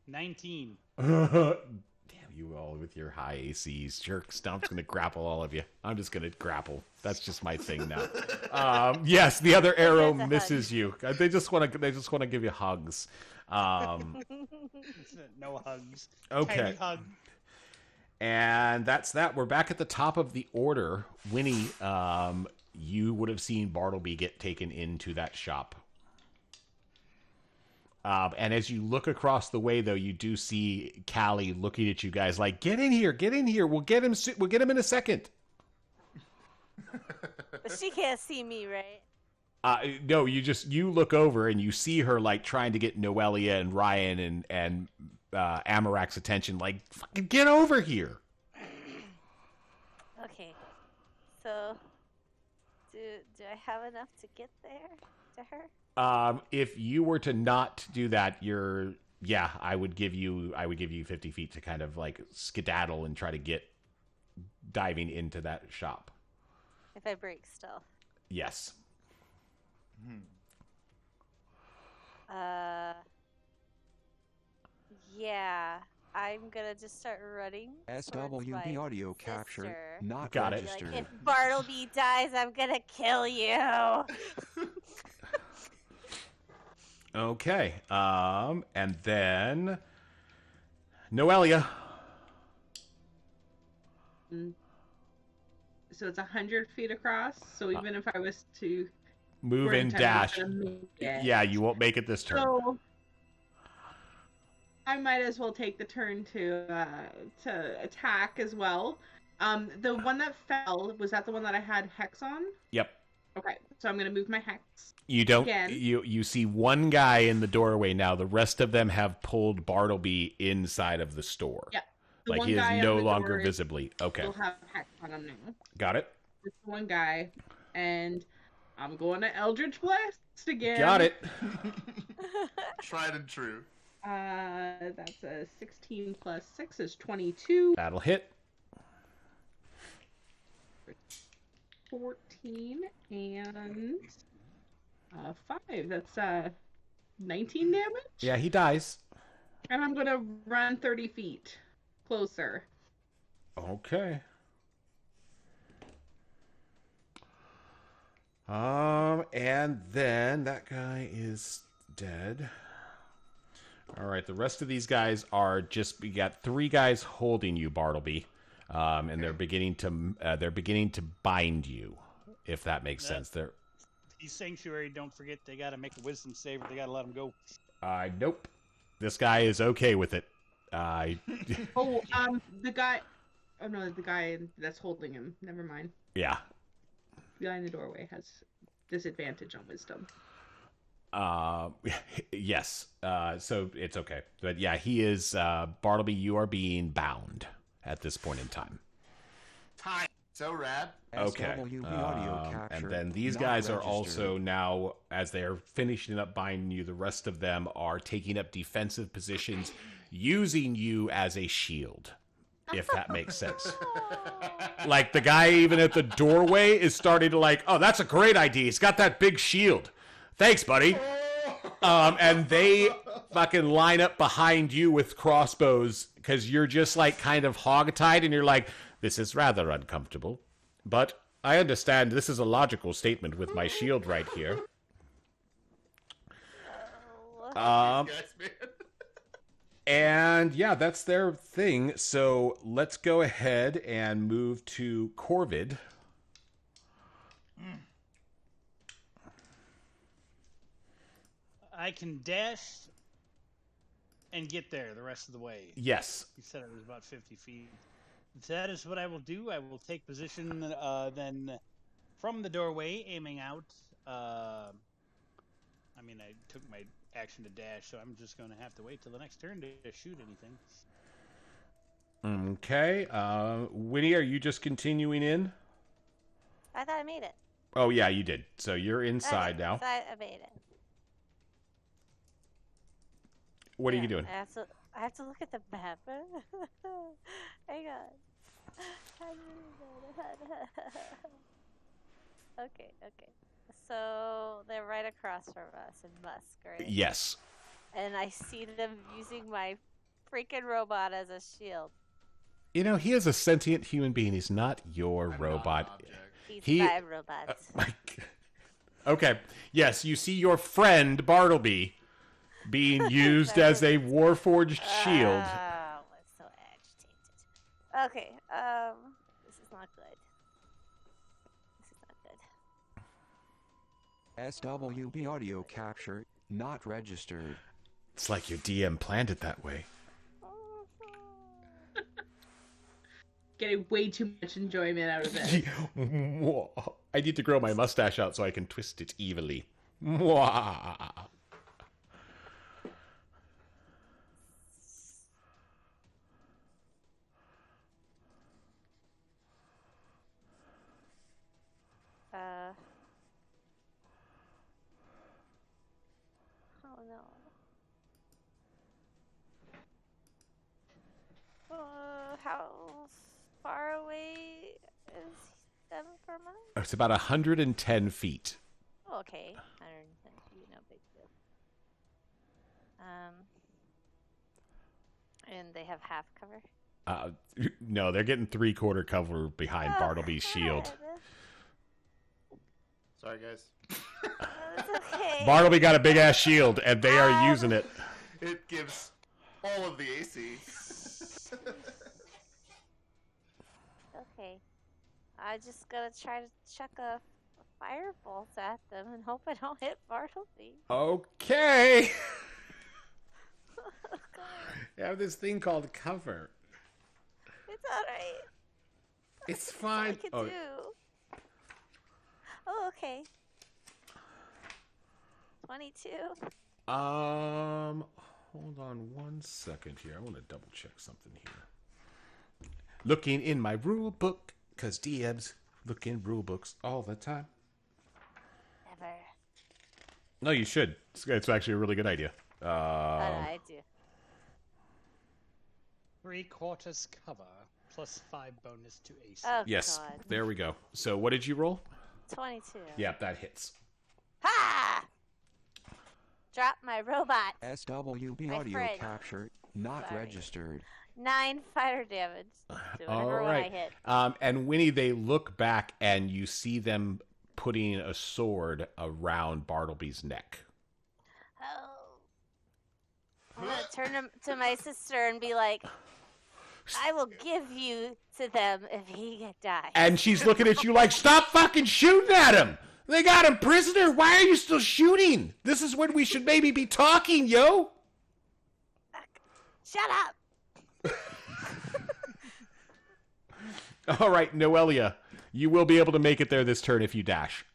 19. Damn you all with your high ACs. Jerk Stomp's gonna grapple all of you. I'm just gonna grapple. That's just my thing now. Yes, the other arrow That's a misses you. They just wanna give you hugs. No hugs. Okay. Tiny hug. And that's that. We're back at the top of the order. Winnie, you would have seen Bartleby get taken into that shop. And as you look across the way, though, you do see Callie looking at you guys like, "Get in here, get in here. We'll get him. We'll get him in a second." But she can't see me, right? No, you look over and you see her like trying to get Noelia and Ryan and Amarak's attention. Like, fucking get over here. Okay. So, do I have enough to get there to her? If you were to not do that, I would give you 50 feet to kind of like skedaddle and try to get diving into that shop. If I break stealth. Yes. Yeah. I'm gonna just start running. towards my SWB audio capture, sister. not Got it. Be like, registered. if Bartleby dies, I'm gonna kill you. Okay. And then Noelia. So it's 100 feet across. So even if I was to Move and sprint, I'm not dash. gonna make it. Yeah, you won't make it this turn. So I might as well take the turn to attack as well. The one that fell, was that the one that I had hex on? Yep. Okay, so I'm gonna move my hex. You don't. Again. You see one guy in the doorway now. The rest of them have pulled Bartleby inside of the store. Yeah. The Like one he guy is on no the longer door is- visibly. Okay. We'll have hex on him now. Got it. Just one guy, and I'm going to Eldritch Blast again. Got it. Tried and true. That's a 16 plus 6 is 22. That'll hit. 14 and 5. That's 19 damage. Yeah, he dies. And I'm gonna run 30 feet closer. Okay. And then that guy is dead. All right, the rest of these guys are we got 3 guys holding you, Bartleby, and they're beginning to bind you, if that makes sense. They're These sanctuary, don't forget, they gotta make a wisdom save or they gotta let them go. nope. This guy is okay with it. Oh, the guy. Oh no, the guy that's holding him. Never mind. Yeah. The guy in the doorway has disadvantage on wisdom. Yes. So it's okay. But yeah, he is, Bartleby, you are being bound at this point in time. Time. So rad. Okay. SWB audio capture, And then these not guys are registered. also now, as they're finishing up binding you, the rest of them are taking up defensive positions, using you as a shield, if that makes sense. Like the guy even at the doorway is starting to like, oh, that's a great idea. He's got that big shield. Thanks, buddy. And they fucking line up behind you with crossbows because you're just like kind of hogtied and you're like, this is rather uncomfortable. But I understand this is a logical statement with my shield right here. Yes, man. And yeah, that's their thing. So let's go ahead and move to Corvid. I can dash and get there the rest of the way. Yes. You said it was about 50 feet. That is what I will do. I will take position then from the doorway, aiming out. I mean, I took my action to dash, so I'm just going to have to wait till the next turn to shoot anything. Okay. Winnie, are you just continuing in? I thought I made it. Oh, yeah, you did. So you're inside Okay, now. so I made it. What are Yeah, you doing? I have to look at the map. Hang on. Okay. So they're right across from us in Musk, right? Yes. And I see them using my freaking robot as a shield. You know, he is a sentient human being. He's not your I'm robot. Not an object. He's my robot. Okay. Yes, you see your friend Bartleby being used as a Warforged shield. Oh, I'm so agitated. Okay, this is not good. SWB audio capture, not registered. It's like your DM planned it that way. Getting way too much enjoyment out of it. I need to grow my mustache out so I can twist it evilly. Mwah. Oh no. How far away is them from us? It's about 110 feet. Oh, okay, 110 feet, no big deal. And they have half cover. No, they're getting 3/4 cover behind Oh, Bartleby's shield. God. Sorry, guys. It's okay. Bartleby got a big ass shield, and they are using it. It gives all of the AC. Okay. I just gotta try to chuck a firebolt at them and hope I don't hit Bartleby. Okay. You have this thing called cover. It's alright. It's That's all I fine. can Oh, do. Oh, okay. 22. Hold on one second here. I want to double check something here. Looking in my rule book, because DMs look in rule books all the time. Never. No, you should. It's actually a really good idea. I do. 3/4 cover plus 5 bonus to AC. Oh, Yes, God. there we go. So what did you roll? 22. Yep, that hits. Ha! Drop my robot. SWB My audio friend. capture, not Sorry. registered. 9 fire damage to All whatever one I right. hit. And Winnie, they look back and you see them putting a sword around Bartleby's neck. Oh. I'm gonna turn to my sister and be like, I will give you to them if he dies. And she's looking at you like, stop fucking shooting at him! They got him prisoner! Why are you still shooting? This is when we should maybe be talking, yo! Shut up! All right, Noelia, you will be able to make it there this turn if you dash.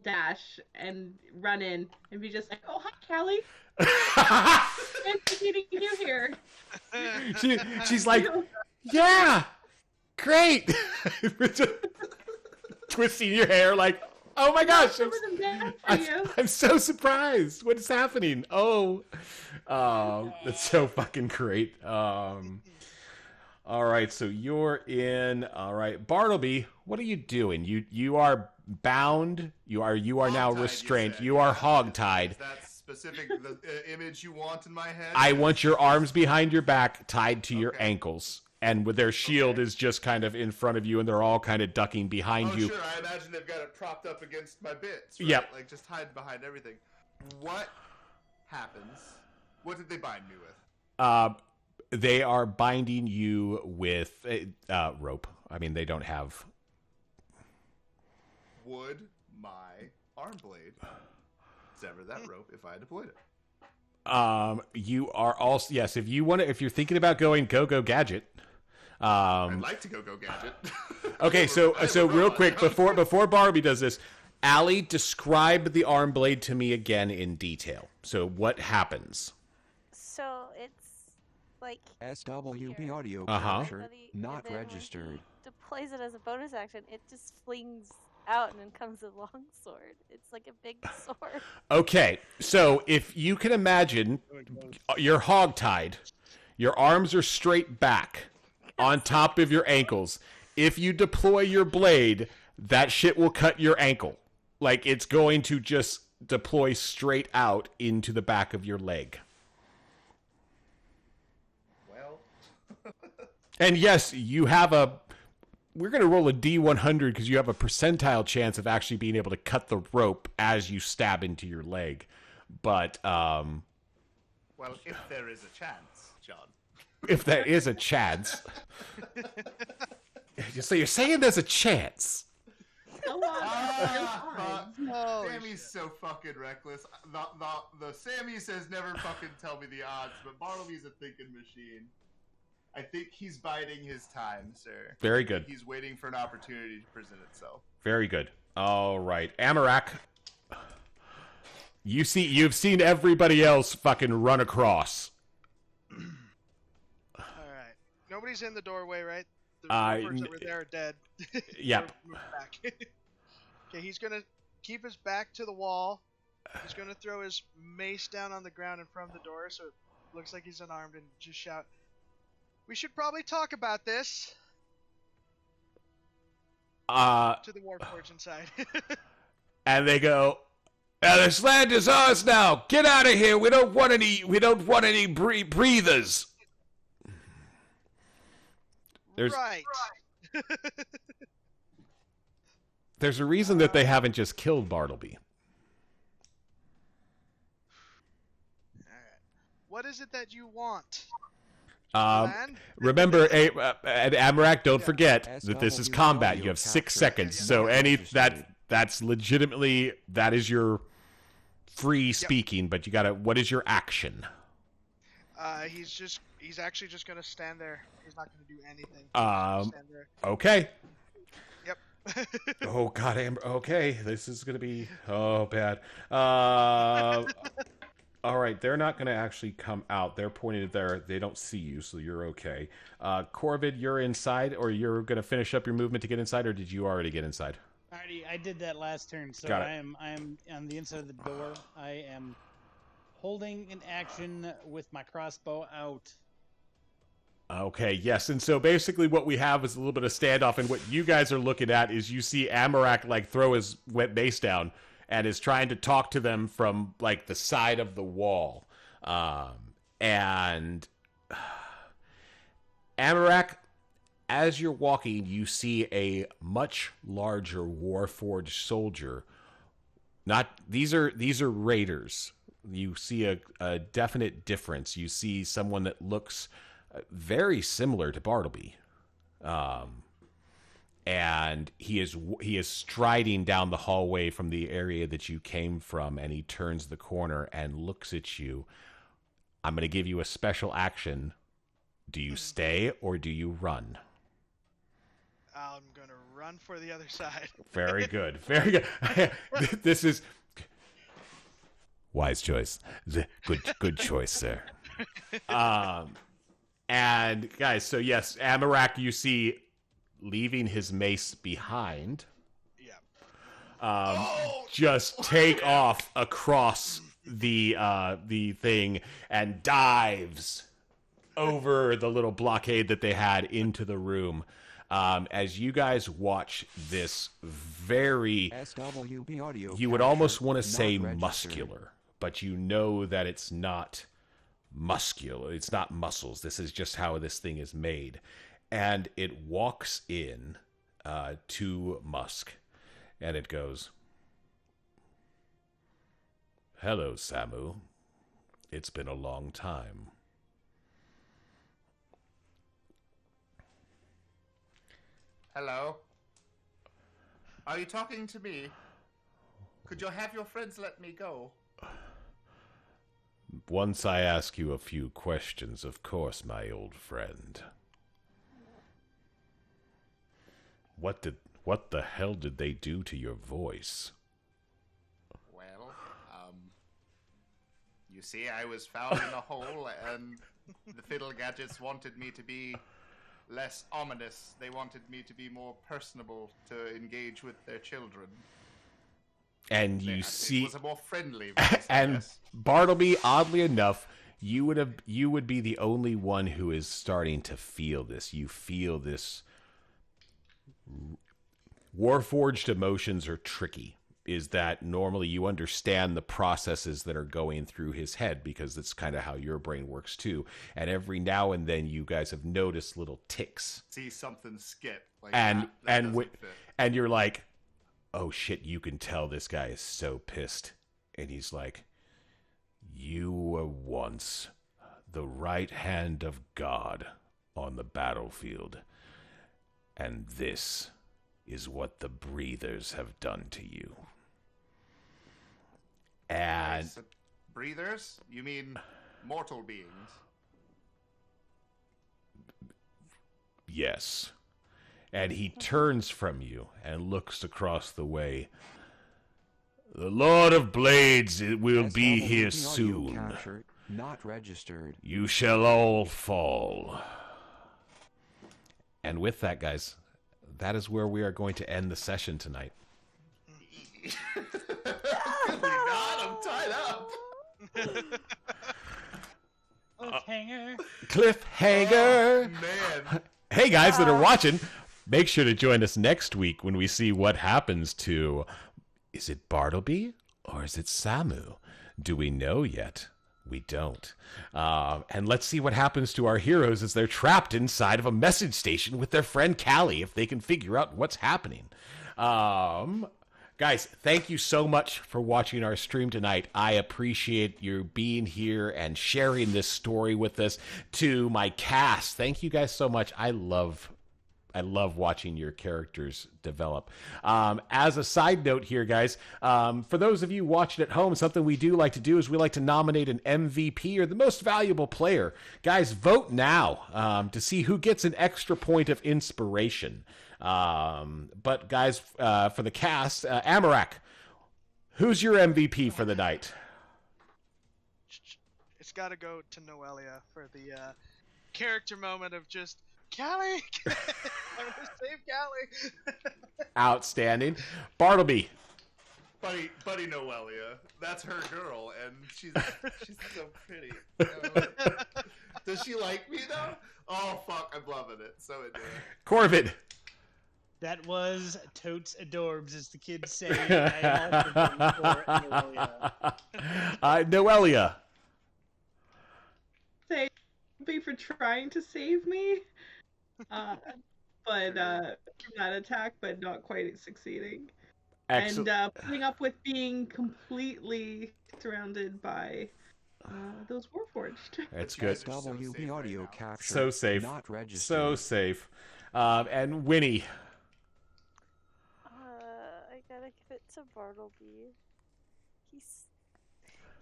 Dash and run in and be just like, oh, hi, Callie. Fancy meeting you here. She's like, yeah, great. Twisting your hair like, oh my gosh, Some of them down for you. I'm so surprised. What is happening? Oh, that's so fucking great. All right, so you're in. All right, Bartleby, what are you doing? You are bound. You are now Hog-tied, restrained. said. You are hogtied. Is that specific the image you want in my head? I want your arms behind your back, tied to your Okay. ankles, and with their shield is just kind of in front of you, and they're all kind of ducking behind Oh, you. sure. I imagine they've got it propped up against my bits. Right? Yep. Like just hiding behind everything. What happens? What did they bind me with? They are binding you with rope. I mean, they don't have. Would my arm blade sever that rope if I deployed it? You are also yes. If you want to, if you're thinking about going go gadget. I'd like to go gadget. Okay, so I have a real robot quick now. before Barbie does this, Allie, describe the arm blade to me again in detail. So what happens? So it's like SWB audio Uh-huh. capture, Buddy, not and then when registered. he deploys it as a bonus action, it just flings out and then comes a long sword. It's like a big sword. Okay, so if you can imagine, you're hogtied. Your arms are straight back on top of your ankles. If you deploy your blade, that shit will cut your ankle. Like, it's going to just deploy straight out into the back of your leg. Well. And yes, you have a... We're going to roll a D100 because you have a percentile chance of actually being able to cut the rope as you stab into your leg. But, Well, if there is a chance, John. if there is a chance... So you're saying there's a chance? Go on. Oh, Sammy's so fucking reckless. The Sammy says never fucking tell me the odds, but Bartleby's a thinking machine. I think he's biding his time, sir. Very good. He's waiting for an opportunity to present itself. Very good. All right. Amarak, you've seen everybody else fucking run across. All right. Nobody's in the doorway, right? The roofers that were there are dead. Yep. They're moved back. Okay, he's gonna keep his back to the wall. He's gonna throw his mace down on the ground in front of the door, so it looks like he's unarmed, and just shout, "We should probably talk about this." To the Warforged inside. And they go, "This land is ours now. Get out of here. We don't want any breathers." Right. There's a reason that they haven't just killed Bartleby. All right. What is it that you want? Remember, and Amarak, don't forget that this is combat. You have 6 seconds, so that's legitimately that is your free speaking. But you gotta. What is your action? He's actually just gonna stand there. He's not gonna do anything. Stand there. Okay. Yep. Oh God, Amber. Okay, this is gonna be bad. All right, they're not going to actually come out. They're pointed there. They don't see you, so you're okay. Corvid, you're inside, or you're going to finish up your movement to get inside, or did you already get inside? I did that last turn, so Got it. I am on the inside of the door. I am holding an action with my crossbow out. Okay, yes, and so basically what we have is a little bit of standoff, and what you guys are looking at is you see Amarak like throw his wet mace down, and is trying to talk to them from like the side of the wall. And Amarak, as you're walking, you see a much larger Warforged soldier. These are raiders. You see a definite difference. You see someone that looks very similar to Bartleby. And he is striding down the hallway from the area that you came from, and he turns the corner and looks at you. I'm going to give you a special action. Do you stay or do you run? I'm gonna run for the other side. Very good. Very good. This is wise choice. Good choice, sir. And guys, so yes, Amarak, you see leaving his mace behind. Yeah. Just take off across the thing and dives over the little blockade that they had into the room. As you guys watch this very, SWB audio you would capture almost want to not say registered. muscular, but you know that it's not muscular. It's not muscles. This is just how this thing is made. And it walks in to Musk, and it goes, "Hello, Samu. It's been a long time." Hello? Are you talking to me? Could you have your friends let me go? Once I ask you a few questions, of course, my old friend. What the hell did they do to your voice? Well, you see, I was found in a hole, and the Fiddle Gadgets wanted me to be less ominous. They wanted me to be more personable to engage with their children. And It you see, was a more friendly voice, I and guess. Bartleby, oddly enough, you would be the only one who is starting to feel this. You feel this Warforged emotions are tricky. Is that normally you understand the processes that are going through his head because that's kind of how your brain works too. And every now and then you guys have noticed little ticks. See something skip. Like And that doesn't fit. and you're like, oh shit, you can tell this guy is so pissed. And he's like, you were once the right hand of God on the battlefield. And this is what the breathers have done to you. And So breathers? You mean mortal beings? yes. And he turns from you and looks across the way. The Lord of Blades will be here soon. Capture, not registered. You shall all fall. And with that, guys, that is where we are going to end the session tonight. Really not. I'm tied up. Cliffhanger. Cliffhanger! Man. Hey, guys that are watching, make sure to join us next week when we see what happens to... Is it Bartleby or is it Samu? Do we know yet? We don't. And let's see what happens to our heroes as they're trapped inside of a message station with their friend Callie, if they can figure out what's happening. Guys, thank you so much for watching our stream tonight. I appreciate you being here and sharing this story with us. To my cast, thank you guys so much. I love watching your characters develop. As a side note here, guys, for those of you watching at home, something we do like to do is we like to nominate an MVP or the most valuable player. Guys, vote now to see who gets an extra point of inspiration. But guys, for the cast, Amarak, who's your MVP for the night? It's got to go to Noelia for the character moment of just Callie. I'm gonna save Callie. Outstanding. Bartleby. Buddy Noelia. That's her girl, and she's so pretty. Does she like me though? Oh fuck, I'm loving it. So into it. Corvid. That was totes adorbs, as the kids say. I also voted for Noelia. Noelia. Thank you for trying to save me. But from that attack, but not quite succeeding. Excellent. And putting up with being completely surrounded by those Warforged. That's good. WB audio capture. So safe. Not registered. So safe. And Winnie. I gotta give it to Bartleby.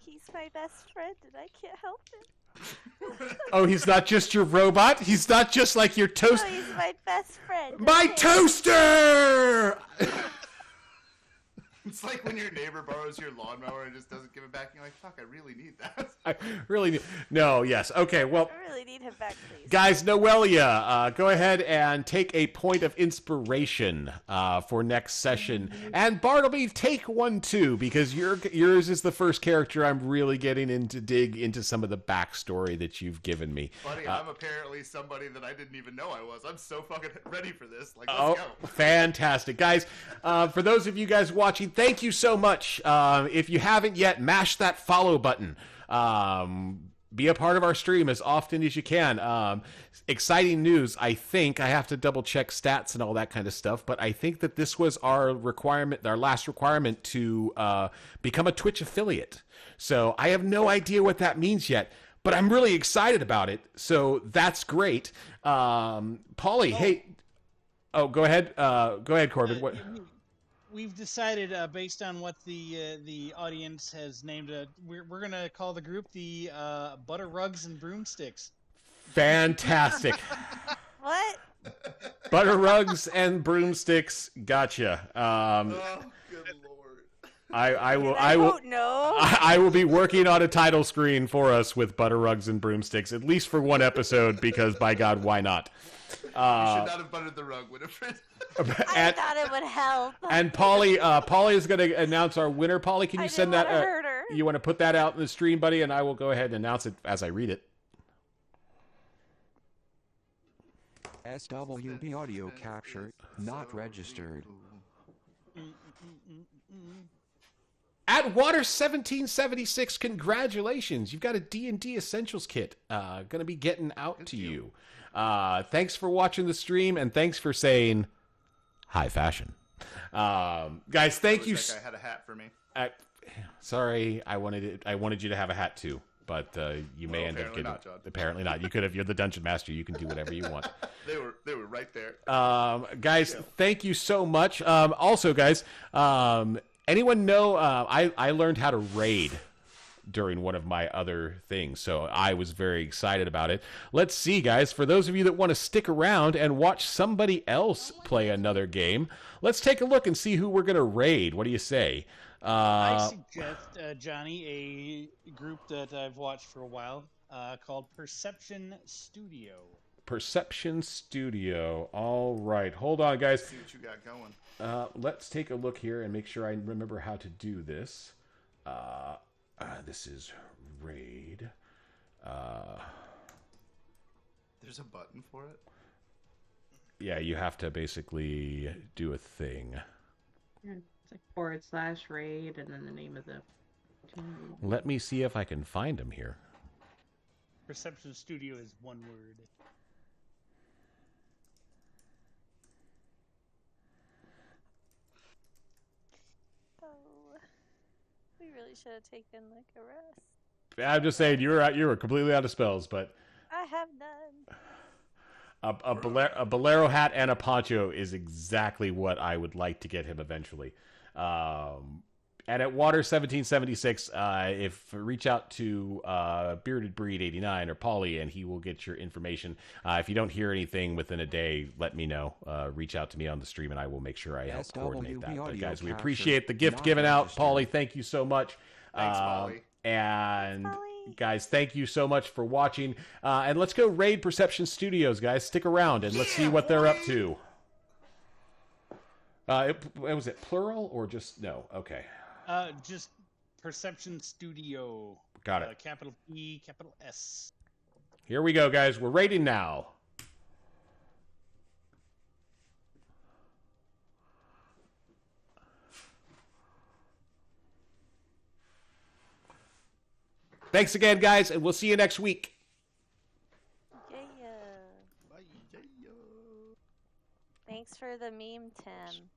He's my best friend, and I can't help it. Oh, he's not just your robot? He's not just like your toast... No, he's my best friend. My okay? toaster! It's like when your neighbor borrows your lawnmower and just doesn't give it back, and you're like, fuck, I really need that. I really... No, yes. Okay, well... I really need him back, please. Guys, Noelia, go ahead and take a point of inspiration for next session. And Bartleby, take one too, because yours is the first character I'm really getting into dig into some of the backstory that you've given me. Buddy, I'm apparently somebody that I didn't even know I was. I'm so fucking ready for this. Like, let's go. Fantastic. Guys, for those of you guys watching, thank you so much. If you haven't yet, mash that follow button. Be a part of our stream as often as you can. Exciting news. I think I have to double check stats and all that kind of stuff, but I think that this was our requirement, our last requirement to become a Twitch affiliate. So I have no idea what that means yet, but I'm really excited about it. So that's great. Paulie, hey. Oh, go ahead. Go ahead, Corbin. What? We've decided, based on what the audience has named, we're gonna call the group the Butter Rugs and Broomsticks. Fantastic. What? Butter Rugs and Broomsticks. Gotcha. Oh, good lord. I will. I I will. don't know. I will be working on a title screen for us with Butter Rugs and Broomsticks, at least for one episode, because by God, why not? You should not have buttered the rug, Winifred. I thought it would help. And Polly is going to announce our winner. Polly, can you I send didn't that? wanna hurt her. You want to put that out in the stream, buddy, and I will go ahead and announce it as I read it. SWB audio capture, not registered. at Water 1776, congratulations! You've got a D&D Essentials kit going to be getting out to you. Thanks for watching the stream, and thanks for saying high fashion. Guys, thank you. That guy had a hat for me. Sorry, I wanted you to have a hat too, but you may end up getting. Not, John. Apparently not. You could have. You're the dungeon master. You can do whatever you want. They were right there. Guys, thank you so much. Also, guys, anyone know? I learned how to raid during one of my other things, so I was very excited about it. Let's see, guys. For those of you that want to stick around and watch somebody else play another game, let's take a look and see who we're going to raid. What do you say? I suggest, Johnny, a group that I've watched for a while called Perception Studio. Perception Studio. All right. Hold on, guys. See what you got going. Let's take a look here and make sure I remember how to do this. This is raid. There's a button for it? Yeah, you have to basically do a thing. Yeah, it's like /raid and then the name of the community. Let me see if I can find him here. Perception Studio is one word. Oh, we really should have taken like a rest. I'm just saying you were completely out of spells, but I have none. a bolero hat and a poncho is exactly what I would like to get him eventually. And at Water 1776, reach out to Bearded Breed 89 or Polly, and he will get your information. If you don't hear anything within a day, let me know. Reach out to me on the stream, and I will make sure I help coordinate that. But guys, we appreciate the gift given out, Polly. Thank you so much. Thanks, Polly. And Polly. guys, thank you so much for watching. And let's go raid Perception Studios, guys. Stick around and let's see what they're up to. Was it plural or just no? Okay. Just Perception Studio. Got it. Capital P, capital S. Here we go, guys. We're raiding now. Thanks again, guys, and we'll see you next week. Yeah. Bye. Thanks for the meme, Tim.